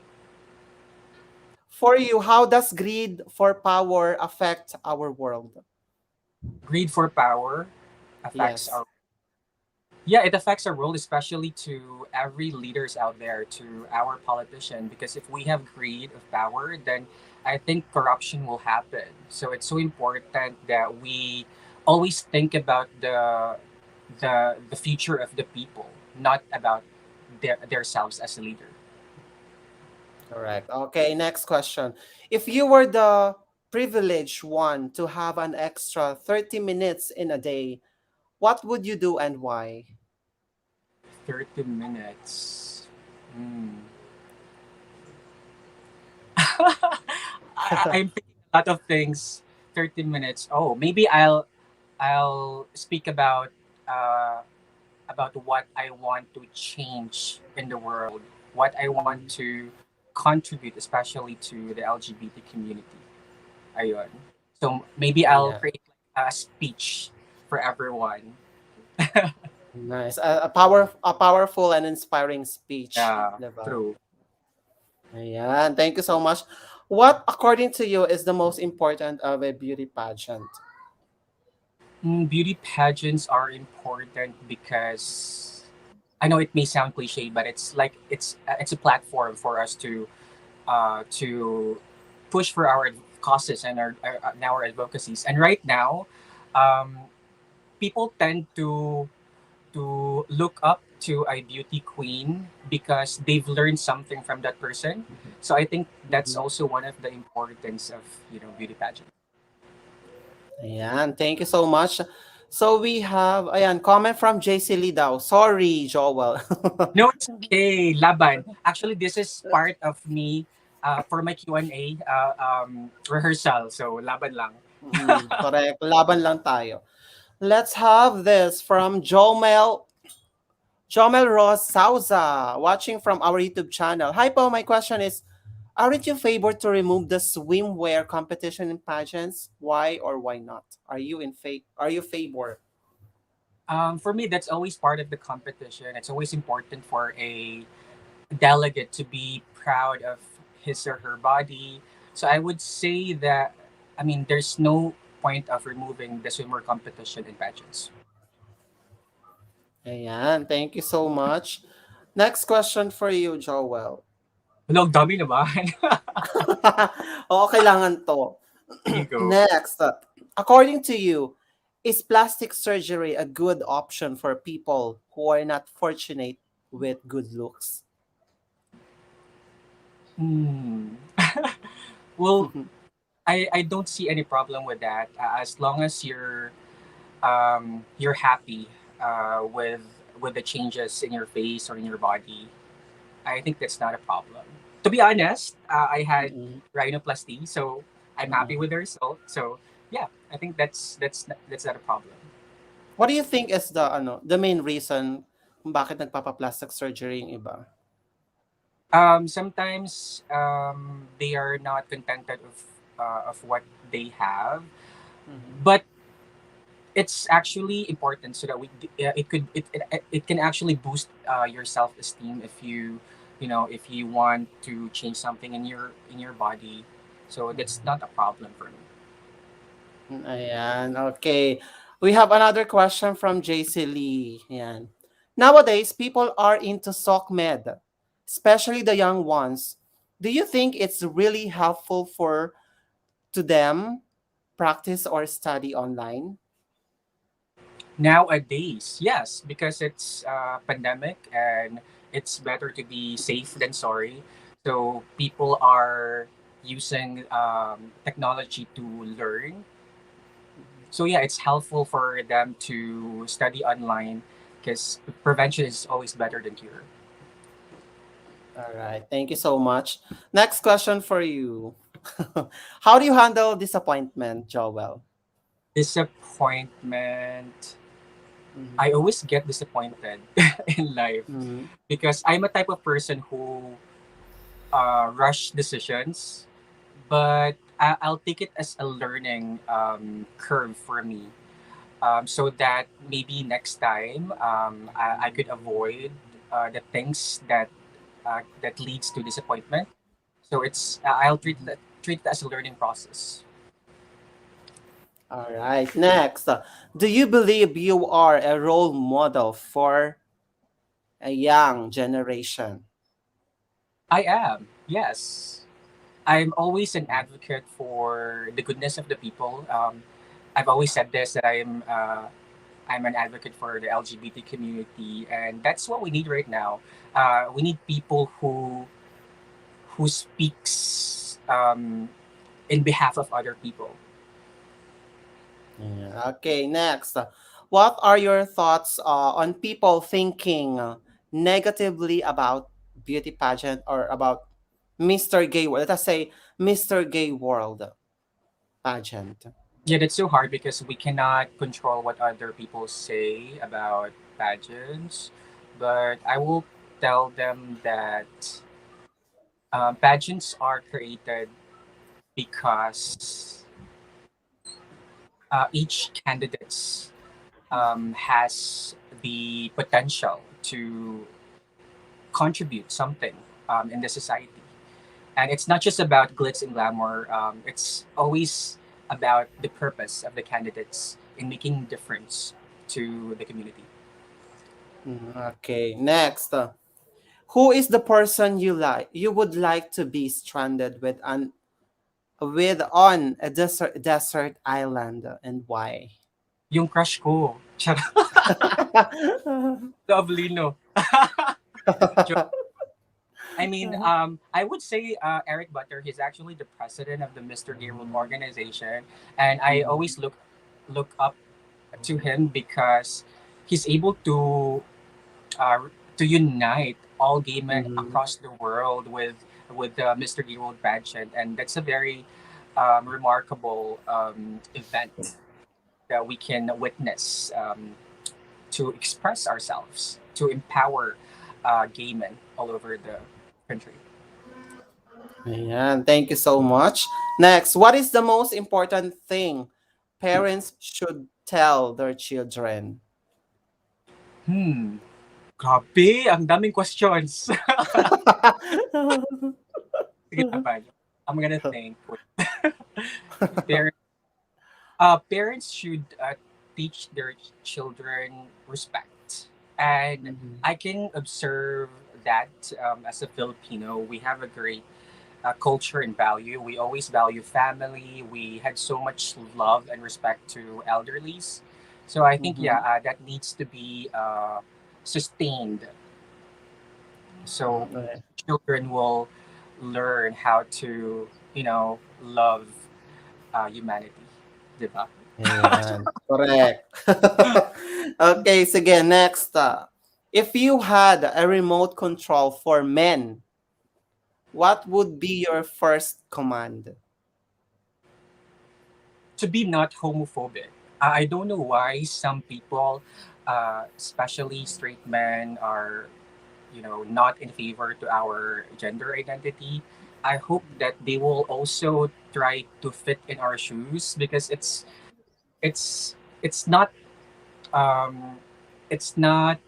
S1: For you, how does greed for power affect our world?
S2: Greed for power affects
S1: Yes.
S2: our Yeah, it affects our world, especially to every leaders out there, to our politician. Because if we have greed of power, then I think corruption will happen. So it's so important that we always think about the future of the people, not about their selves as a leader.
S1: Correct. Okay, next question. If you were the privileged one to have an extra 30 minutes in a day, what would you do and why?
S2: 30 minutes. Hmm. I'm thinking a lot of things. 30 minutes. Oh, maybe I'll speak uh, about what I want to change in the world, what I want
S1: Mhm.
S2: to contribute, especially to the LGBT community. Ayun. So maybe I'll
S1: Yeah.
S2: create like a speech for everyone.
S1: Nice. A powerful and inspiring speech,
S2: Yeah,
S1: 'di ba?
S2: true.
S1: Ayan. Thank you so much. What, according to you, is the most important of a beauty pageant?
S2: Beauty pageants are important because I know it may sound cliche, but it's a platform for us to push for our causes and our advocacies. And right now, um, people tend to look up to a beauty queen because they've learned something from that person. So I think that's
S1: Mhm.
S2: also one of the importance of beauty pageant.
S1: Ayan, thank you so much. So we have, ayan, comment from JC Lee daw. Sorry, Joel.
S2: No, it's okay. Laban. Actually, this is part of me for my Q&A rehearsal. So laban lang.
S1: Correct. Laban lang tayo. Let's have this from Jomel Ross Sauza, watching from our YouTube channel. Hi po, my question is, aren't you favored to remove the swimwear competition in pageants? Why or why not? Are you favor?
S2: For me, that's always part of the competition. It's always important for a delegate to be proud of his or her body. So I would say that, I mean, there's no point of removing the swimmer competition in pageants.
S1: Ayan, thank you so much. Next question for you, Joel.
S2: Hello, dami naman.
S1: Oo, kailangan to.
S2: You go.
S1: Next, according to you, is plastic surgery a good option for people who are not fortunate with good looks?
S2: Hmm. Well, I don't see any problem with that as long as you're happy with the changes in your face or in your body. I think that's not a problem. To be honest, I had
S1: Mm-mm.
S2: rhinoplasty, so I'm
S1: Mm-mm.
S2: happy with the result. So yeah, I think that's not a problem.
S1: What do you think is the main reason kung bakit nagpapa-plastic surgery yung iba?
S2: Sometimes they are not contented of what they have,
S1: Mhm.
S2: but it's actually important so that it can actually boost your self-esteem if if you want to change something in your body, so that's not a problem for me.
S1: Ayan, okay. We have another question from JC Lee. Ayan. Nowadays, people are into SOCMED, especially the young ones. Do you think it's really helpful for to them practice or study online?
S2: Nowadays, yes, because it's pandemic and it's better to be safe than sorry. So people are using technology to learn. So yeah, it's helpful for them to study online because prevention is always better than cure.
S1: All right. Thank you so much. Next question for you. How do you handle disappointment, Joel?
S2: Disappointment.
S1: Mhm.
S2: I always get disappointed in life
S1: Mhm.
S2: because I'm a type of person who rush decisions, but I'll take it as a learning curve for me, so that maybe next time I could avoid the things that leads to disappointment. So it's I'll treat it as a learning process.
S1: All right. Next, do you believe you are a role model for a young generation?
S2: I am, yes. I'm always an advocate for the goodness of the people. I've always said this that I'm an advocate for the LGBT community, and that's what we need right now. We need people who speaks in behalf of other people.
S1: Yeah. Okay, next. What are your thoughts on people thinking negatively about beauty pageant or about Mr. Gay World? Let us say Mr. Gay World pageant.
S2: Yeah, that's so hard because we cannot control what other people say about pageants. But I will tell them that pageants are created because each candidate has the potential to contribute something in the society. And it's not just about glitz and glamour. It's always about the purpose of the candidates in making difference to the community.
S1: Okay, next. Who is the person you would like to be stranded with on a desert island and why?
S2: Yung crush ko. Charot. Lovely, no? Joke. I mean, I would say Eric Butter. He's actually the president of the Mr. Gay World organization, and I always look up to him because he's able to unite all gay men
S1: Mhm.
S2: across the world with the Mr. Gay World Pageant, and that's a very remarkable event that we can witness to express ourselves, to empower gay men all over the country.
S1: Ayan, thank you so much. Next, what is the most important thing parents should tell their children?
S2: Hmm. Grabe, ang daming questions. Sige na, Panyo. I'm gonna think. Parents, parents should teach their children respect. And
S1: Mhm.
S2: I can observe that as a Filipino, we have a great culture and value. We always value family. We had so much love and respect to elderlies. So I think, yeah,
S1: Mhm.
S2: that needs to be sustained. So
S1: Okay.
S2: children will learn how to, love humanity. Diba?
S1: Ayan, correct. Okay, sige, next. If you had a remote control for men, what would be your first command?
S2: To be not homophobic. I don't know why some people, especially straight men, are not in favor to our gender identity. I hope that they will also try to fit in our shoes because it's it's not um it's not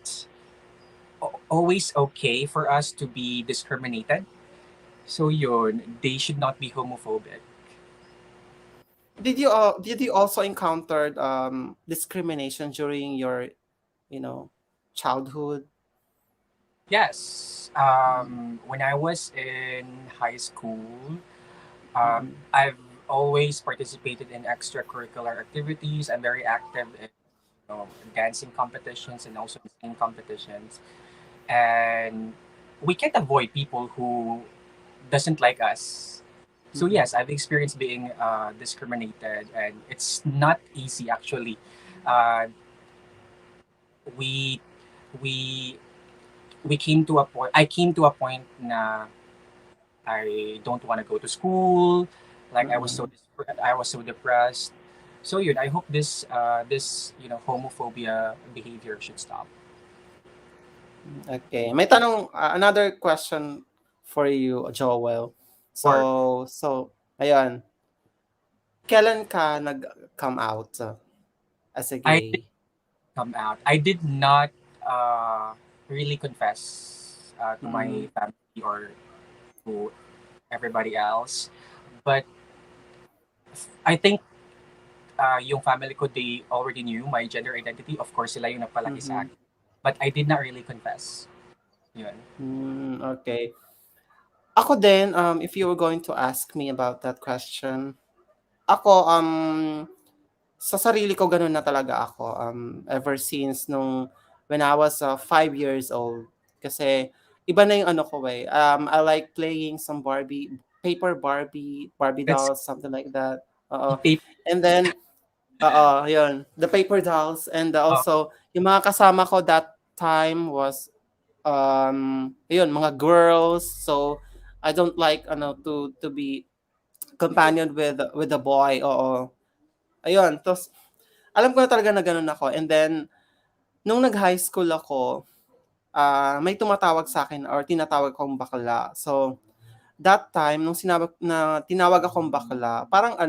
S2: always okay for us to be discriminated. So yun, they should not be homophobic.
S1: Did you also encountered discrimination during your, you know, childhood?
S2: Yes. When I was in high school,
S1: Mm-hmm.
S2: I've always participated in extracurricular activities. I'm very active in dancing competitions and also in singing competitions. And we can't avoid people who doesn't like us. So
S1: Mm-hmm.
S2: yes, I've experienced being discriminated, and it's not easy actually. Uh, we we we came to a point. I came to a point na I don't want to go to school. Like
S1: Mm-hmm.
S2: I was so depressed. So yun, I hope this homophobia behavior should stop.
S1: Okay. May tanong, another question for you, Joel.
S2: Or
S1: Ayan. Kailan ka nag-come out as a
S2: I did
S1: gay?
S2: come out. I did not uh, really confess to
S1: Mm-hmm.
S2: my family or to everybody else, but I think yung family ko, they already knew my gender identity. Of course, sila yung nagpalaki sa
S1: Mm-hmm.
S2: akin. But I did not really confess. Yun.
S1: Okay. Ako din, if you were going to ask me about that question, ako, sa sarili ko ganun na talaga ako. Ever since when I was 5 years old. Kasi iba na yung ano ko eh. I like playing some Barbie
S2: That's
S1: dolls, something like that. Oo.
S2: paper.
S1: And then, yun, the paper dolls. And
S2: Uh,
S1: also, yung mga kasama ko that time was, yun, mga girls. So, I don't like, to be companion with a boy. Oo. Ayun, tos alam ko na talaga na gano'n ako and then nung nag-high school ako, may tumatawag sa'kin or tinatawag akong bakla. So, that time nung tinawag akong bakla, parang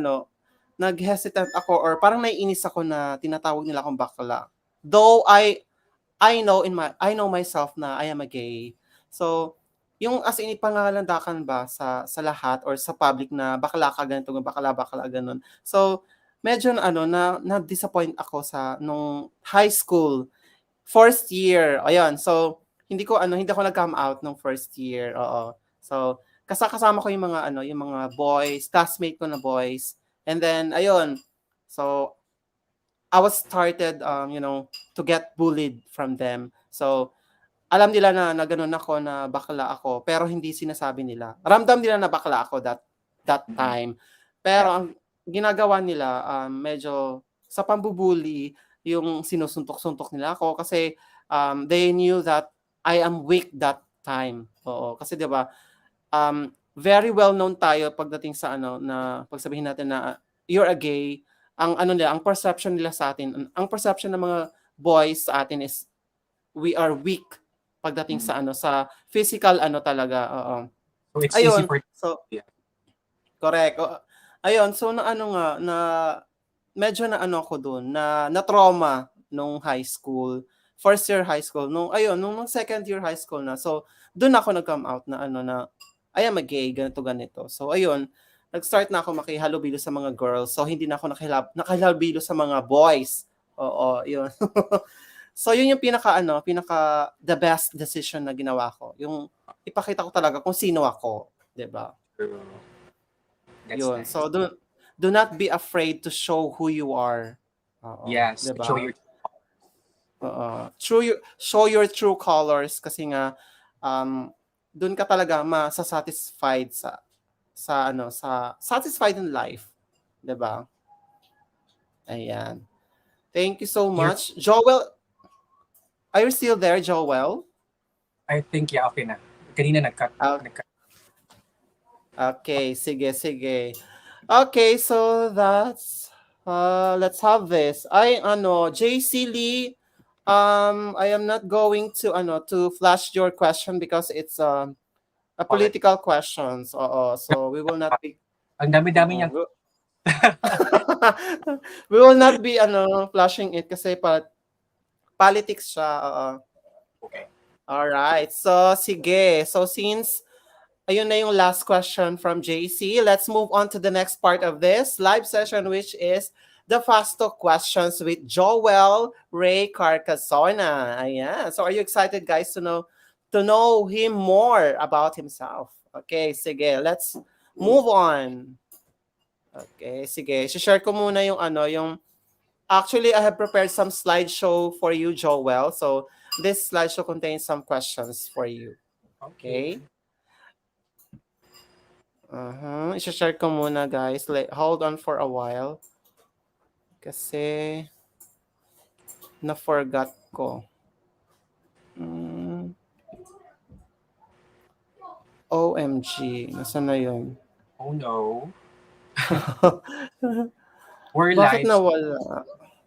S1: nag-hesitant ako or parang naiinis ako na tinatawag nila akong bakla. Though I know myself na I am a gay. So, yung as in ipangalandakan ba sa lahat or sa public na bakla ka ganito, bakla, bakla gano'n. So, medyo na-disappoint ako nung high school, first year, ayun. So, hindi ako nag-come out nung first year, oo. So, kasama ko yung mga boys, classmate ko na boys. And then ayun, so I was started, to get bullied from them. So, alam nila na gano'n ako, na bakla ako, pero hindi sinasabi nila. Ramdam nila na bakla ako that
S2: Mhm.
S1: time. Pero
S2: Yeah.
S1: ang ginagawa nila, medyo sa pambubully, yung sinusuntok-suntok nila ako kasi, they knew that I am weak that time. Oo, kasi 'di ba, very well known tayo pagdating sa ano, na pagsabihin natin na you're a gay, ang ano nila, ang perception nila sa atin, ang perception ng mga boys sa atin is we are weak pagdating
S2: Mhm.
S1: sa ano, sa physical ano talaga, oo.
S2: So it's easy
S1: Ayun,
S2: for
S1: so
S2: yeah.
S1: correct, ayun, so na ano nga, na medyo na ano ako dun, na trauma nung high school, first year high school, nung ayun, nung second year high school na. So, dun ako nag-come out na ano, na I am a gay, ganito, ganito. So, ayun, nag-start na ako makihalubilo sa mga girls. So, hindi na ako nakihalubilo sa mga boys. Oo, yun. So, yun yung pinaka the best decision na ginawa ko. Yung ipakita ko talaga kung sino ako, 'di ba?
S2: True. That's
S1: Yun.
S2: nice.
S1: So, do not be afraid to show who you are. Oo,
S2: Yes,
S1: 'di
S2: show
S1: ba?
S2: your
S1: Oo. Show your true colors kasi nga doon ka talaga masasatisfied sa satisfied in life, 'di ba? Ayan. Thank you so
S2: your
S1: much. Joel, are you still there, Joel?
S2: I think yeah, okay na. Kanina nag-cut.
S1: Ah,
S2: Nag-cut.
S1: okay, sige, sige. Okay, so let's have this. JC Lee, I am not going to flash your question because it's a
S2: Politics.
S1: political questions. Oo, so we will not be
S2: Ang dami-dami
S1: oo,
S2: niyang
S1: we will not be flashing it kasi politics siya. Oo.
S2: okay.
S1: All right. So sige. So since ayun na yung last question from JC. Let's move on to the next part of this live session, which is the Fast Talk questions with Joel Ray Carcasona. Ayan. So are you excited, guys, to know him more about himself? Okay, sige. Let's move on. Okay, sige. Share ko muna yung actually I have prepared some slideshow for you, Joel. So this slideshow contains some questions for you.
S2: Okay.
S1: Okay? I-share ko muna, guys. Hold on for a while. Kasi na-forgot ko. Mm, OMG. Nasaan na yun?
S2: Oh no. We're
S1: Bakit
S2: live. So
S1: nawala?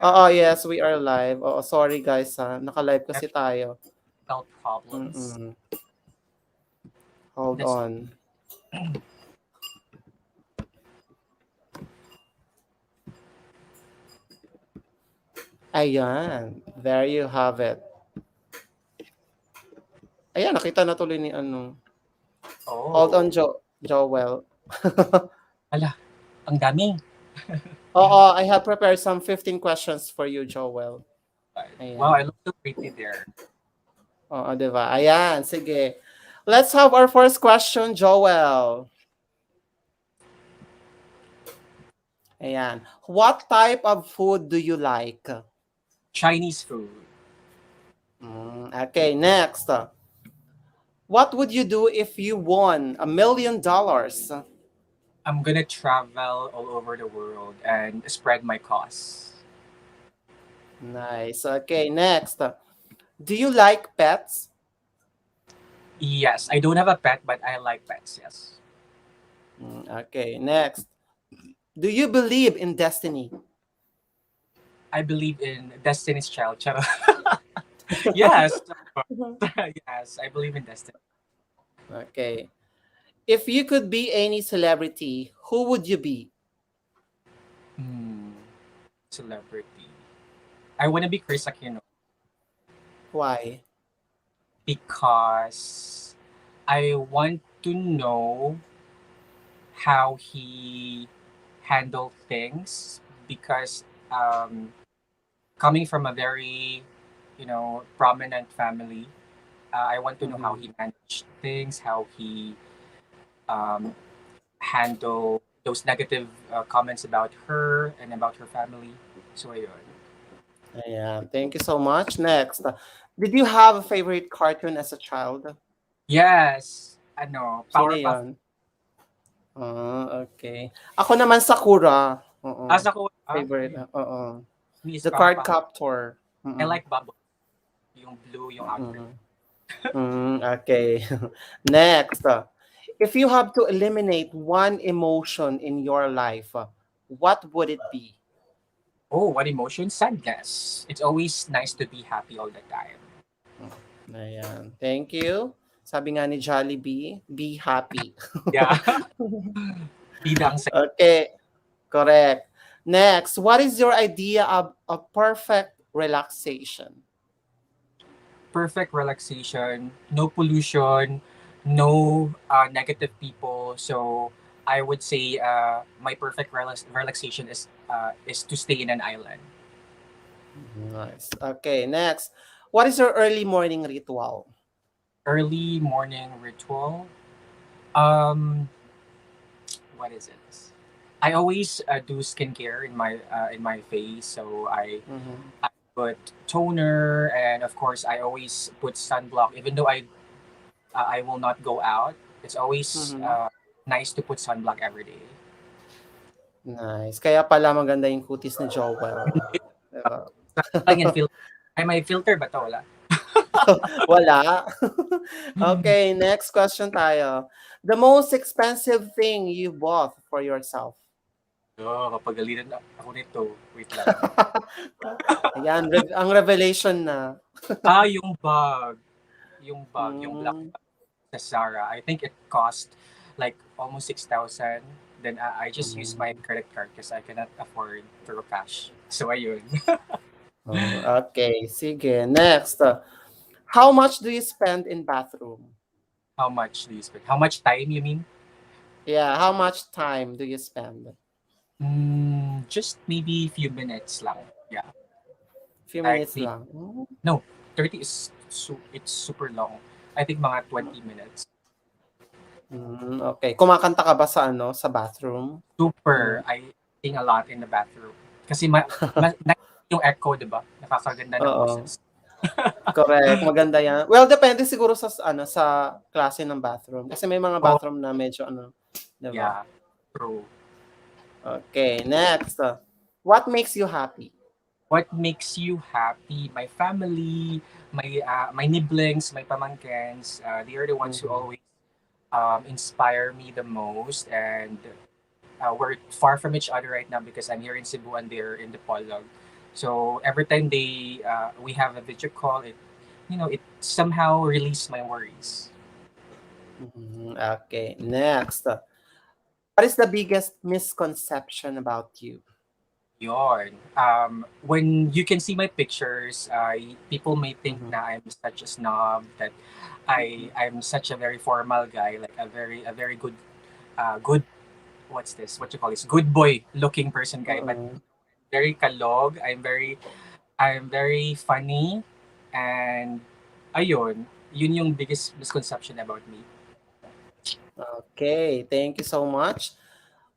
S1: Oo, yes, we are live. Oo, sorry guys ha. Naka-live kasi tayo.
S2: technical problems.
S1: Mm-mm. Hold
S2: That's
S1: on. Ayan. There you have it. Ayan, nakita na tuloy ni ano. Hold on,
S2: oh.
S1: Joel.
S2: Ala, ang dami.
S1: Oo, I have prepared some 15 questions for you, Joel.
S2: Wow, I
S1: Ayan.
S2: look so pretty there.
S1: Oo, di ba? Ayan, sige. Let's have our first question, Joel. Ayan. What type of food do you like?
S2: Chinese food.
S1: Okay, next. What would you do if you won $1 million?
S2: I'm gonna travel all over the world and spread my cause.
S1: Nice. Okay, next. Do you like pets?
S2: Yes, I don't have a pet, but I like pets. Yes,
S1: Okay, next. Do you believe in destiny?
S2: I believe in Destiny's Child. Charot. Yes, yes, I believe in destiny.
S1: Okay. If you could be any celebrity, who would you be?
S2: Hmm, celebrity. I want to be Chris Aquino
S1: Why?
S2: because I want to know how he handled things because coming from a very prominent family, I want to know how he managed things, how he um, handled those negative comments about her and about her family. So ayun.
S1: Ayan. Thank you so much. Next. Did you have a favorite cartoon as a child?
S2: Yes, ano,
S1: Sino
S2: Powerpuff.
S1: yon? Okay. Ako naman Sakura. Oo.
S2: Asa ko,
S1: Favorite. Oo.
S2: me is
S1: The Card
S2: Powerpuff.
S1: Captor.
S2: I
S1: Mm-mm.
S2: like Bubble, yung blue, yung outfit.
S1: Mm. Okay. Next. If you have to eliminate one emotion in your life, what would it be?
S2: Oh, what emotion? Sadness. It's always nice to be happy all the time.
S1: Ayan. Thank you. Sabi nga ni Jollibee, be happy.
S2: Yeah. Bidang sa
S1: Okay. Correct. Next, what is your idea of a perfect relaxation?
S2: perfect relaxation, no pollution, no negative people. So I would say my perfect relaxation is to stay in an island.
S1: Nice. Okay, next. What is your early morning ritual?
S2: Early morning ritual. Um, what is it? I always do skincare in my face. So
S1: Mhm.
S2: I put toner, and of course I always put sunblock. Even though I will not go out, it's always
S1: Mhm.
S2: nice to put sunblock every day.
S1: Nice. Kaya pala maganda yung kutis ni Joel. Diba?
S2: Lang yan filter. Ay, may filter ba to? Wala.
S1: Wala. Okay, next question tayo. The most expensive thing you bought for yourself?
S2: Oh, kapagalitan na ako nito. Wait lang.
S1: Ayan, ang revelation na.
S2: Yung bag. Yung bag. Yung black
S1: Mm,
S2: sa Zara. I think it cost like almost 6,000. Then I just use my
S1: mm.
S2: credit card because I cannot afford through cash. So, ayun.
S1: Okay, sige. Next. How much do you spend in bathroom?
S2: How much do you spend? How much time, you mean?
S1: Yeah, how much time do you spend?
S2: Just maybe few minutes lang. Yeah.
S1: Few
S2: Like,
S1: minutes lang.
S2: no, 30 is it's super long. I think mga 20 minutes.
S1: Okay. Kumakanta ka ba sa sa bathroom?
S2: Super.
S1: Ganun.
S2: I sing a lot in the bathroom. Kasi yung echo, di ba? Nakakaganda ng
S1: Oo.
S2: boses.
S1: Correct. Maganda yan. Well, depende siguro sa sa klase ng bathroom. Kasi may mga
S2: Oh,
S1: bathroom na medyo 'di ba?
S2: yeah. True.
S1: Okay, next. What makes you happy?
S2: What makes you happy? My family, my nibblings, my pamangkins, they are the ones who
S1: Mhm.
S2: always inspire me the most. And we're far from each other right now because I'm here in Cebu and they're in the Polog. So every time we have a video call, it somehow release my worries.
S1: Okay, next. What is the biggest misconception about you?
S2: Yon. When you can see my pictures, people may think
S1: Mhm.
S2: na I'm such a snob, that I'm such a very formal guy, like a very good good what's this? What you call this? Good boy looking person guy, but
S1: Oo.
S2: very kalog. I'm very funny, and ayun, yun yung biggest misconception about me.
S1: Okay, thank you so much.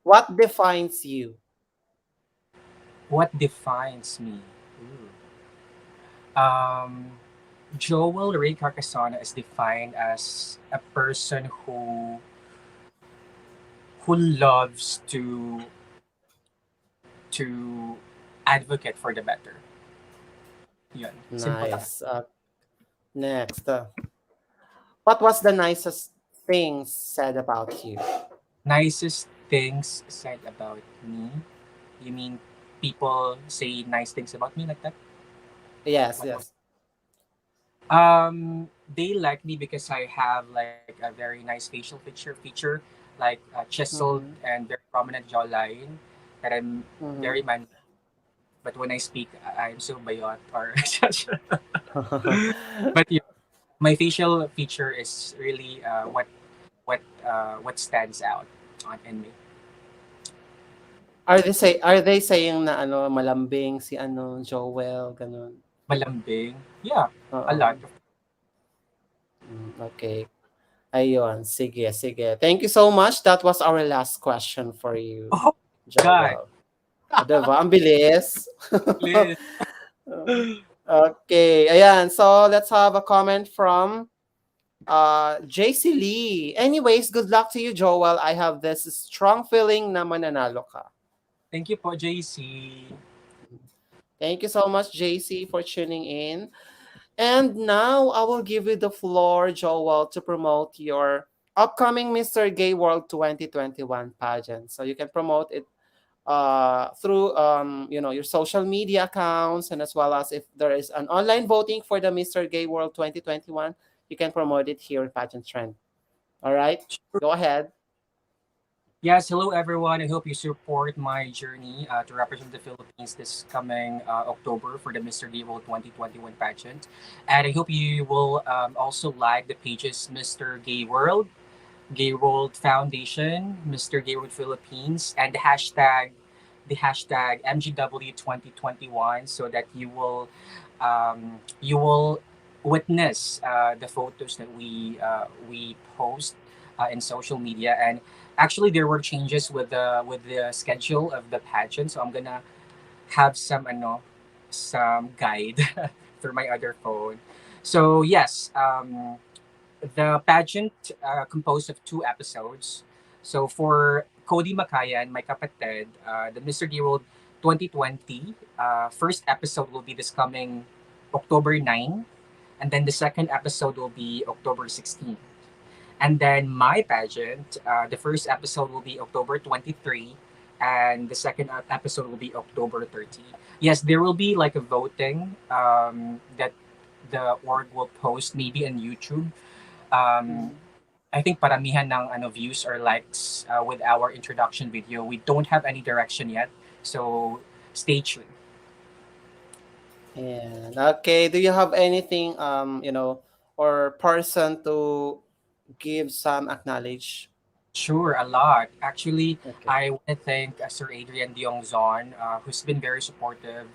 S1: What defines you?
S2: What defines me? Ooh. Um, Joel Ray Carcasona is defined as a person who loves to advocate for the better. Yun. Simple lang.
S1: Nice. Next. What was the nicest thing said about you?
S2: Nicest things said about me? You mean people say nice things about me like that?
S1: Yes,
S2: What was
S1: yes.
S2: they like me because I have like a very nice facial feature like chiseled
S1: Mm-hmm.
S2: and very prominent jawline, that I'm very
S1: Mm-hmm.
S2: man. But when I speak, I'm so bayot or but yeah, my facial feature is really what stands out in me.
S1: Are they saying na malambing si Joel ganun?
S2: Malambing, yeah, a lot.
S1: Oo. Okay. Ayun, sige, sige. Thank you so much. That was our last question for you,
S2: Oh God,
S1: Joel. O, diba? Ang bilis.
S2: Liz.
S1: Okay, ayan. So let's have a comment from JC Lee. Anyways, good luck to you, Joel. I have this strong feeling na mananalo ka.
S2: Thank you po, JC.
S1: Thank you so much, JC, for tuning in. And now I will give you the floor, Joel, to promote your upcoming Mr. Gay World 2021 pageant. So you can promote it through your social media accounts, and as well as if there is an online voting for the Mr. Gay World 2021, you can promote it here in Pageant Trend. All right, go ahead.
S2: Yes, hello everyone. I hope you support my journey to represent the Philippines this coming October for the Mr. Gay World 2021 pageant. And I hope you will also like the pages Mr. Gay World, Gay World Foundation, Mr. Gay World Philippines, and the hashtag MGW 2021, so that you will witness the photos that we post in social media. And actually there were changes with the schedule of the pageant, so I'm gonna have some guide through my other phone. So yes, the pageant composed of two episodes. So for Cody Makayan, my kapatid, the Mr. Gay World 2020 first episode will be this coming October 9, and then the second episode will be October 16. And then my pageant, the first episode will be October 23, and the second episode will be October 30. Yes, there will be like a voting that the org will post maybe on YouTube. um,
S1: Mhm.
S2: I think paramihan ng views or likes with our introduction video. We don't have any direction yet, so stay tuned.
S1: And okay, do you have anything or person to give some acknowledge?
S2: Sure, a lot. Actually,
S1: Okay.
S2: I want to thank Sir Adrian Diongzon, who's been very supportive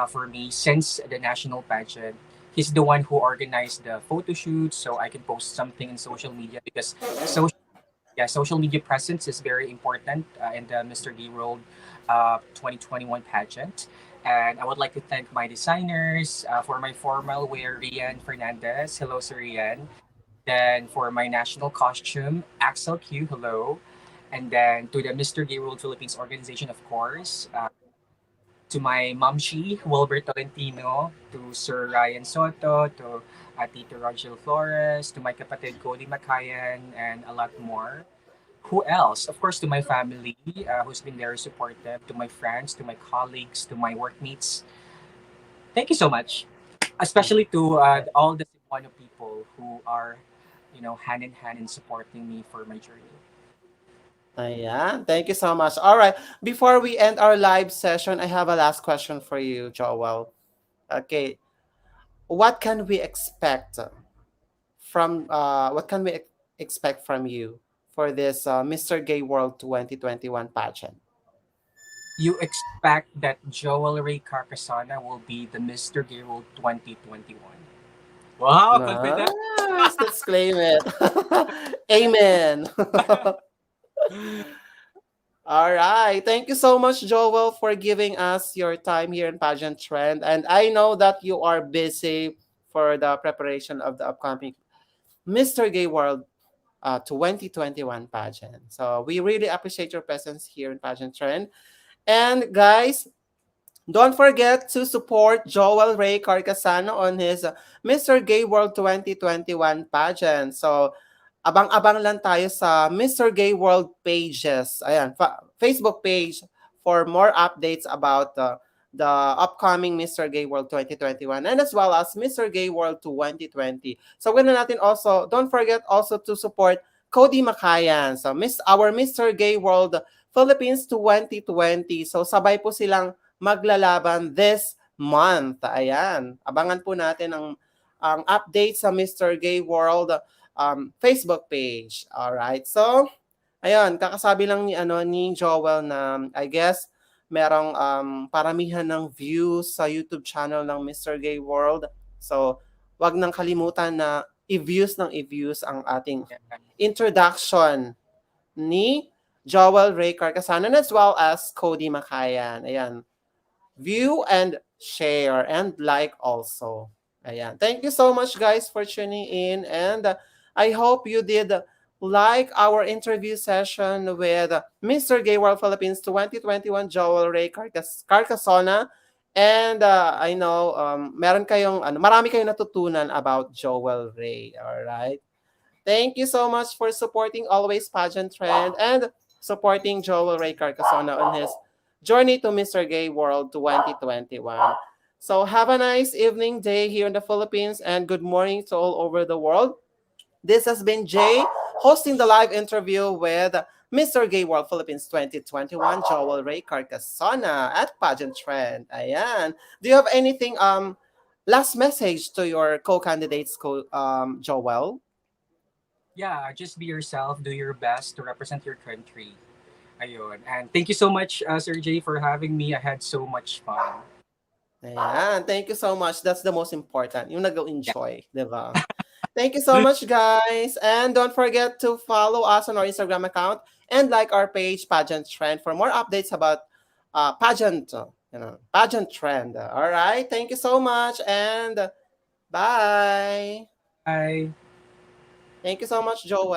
S2: for me since the national pageant. He's the one who organized the photo shoot, so I can post something in social media, because social yeah, social media presence is very important in the Mr. D World 2021 pageant. And I would like to thank my designers for my formal wear, Rian Fernandez. Hello, Sir Rian. Then for my national costume, Axel Q. Hello. And then to the Mr. Gay World Philippines organization, of course. To my Mamshi, Wilbert Tolentino. To Sir Ryan Soto. To Tito Rogel Flores. To my kapatid Cody Makayan. And a lot more. Who else? Of course, to my family, who's been very supportive. To my friends, to my colleagues, to my workmates. Thank you so much. Especially to all the Cebuano people who are, hand in hand in supporting me for my journey.
S1: Ayan. Thank you so much. All right. Before we end our live session, I have a last question for you, Joel. Okay. What can we expect expect from you for this Mr. Gay World 2021 pageant?
S2: You expect that Joel Ray Carcasona will be the Mr. Gero 2021. Wow, confident.
S1: Nice. Let's claim it. Amen. All right. Thank you so much, Joel, for giving us your time here in Pageant Trend. And I know that you are busy for the preparation of the upcoming Mr. Gay World 2021 pageant. So we really appreciate your presence here in Pageant Trend. And guys, don't forget to support Joel Ray Carcasano on his Mr. Gay World 2021 pageant. So abang-abang lang tayo sa Mr. Gay World pages. Ayan, Facebook page for more updates about the upcoming Mr. Gay World 2021 and as well as Mr. Gay World 2020. So ganoon natin also, don't forget also to support Cody Makayan. So our Mr. Gay World Philippines 2020. So sabay po silang maglalaban this month. Ayan, abangan po natin ang update sa Mr. Gay World Facebook page. All right. So, ayun, kakasabi lang ni Joel na I guess merong paramihan ng views sa YouTube channel ng Mr. Gay World. So, wag nang kalimutan na i-views ang ating
S2: Yeah.
S1: introduction ni Joel Ray Carcasanan as well as Cody Makayan. Ayan. View and share, and like also. Ayan. Thank you so much, guys, for tuning in. And I hope you did like our interview session with Mr. Gay World Philippines 2021 Joel Ray Carcasona. And I know marami kayong natutunan about Joel Ray. All right. Thank you so much for supporting Always Pageant Trend and supporting Joel Ray Carcasona on his journey to Mr. Gay World 2021. So have a nice evening day here in the Philippines and good morning to all over the world. This has been Jay hosting the live interview with Mr. Gay World Philippines 2021 Joel Ray Carcasona at Pageant Trend. Ayan. Do you have anything last message to your co-candidates Joel?
S2: Yeah, just be yourself, do your best to represent your country. Ayun. And thank you so much, Sir Jay, for having me. I had so much fun.
S1: Ayan, thank you so much. That's the most important. Yung
S2: Yeah.
S1: nag-enjoy, di ba? Thank you so much, guys. And don't forget to follow us on our Instagram account and like our page, Pageant Trend, for more updates about pageant trend. All right. Thank you so much and bye.
S2: Bye.
S1: Thank you so much, Joel.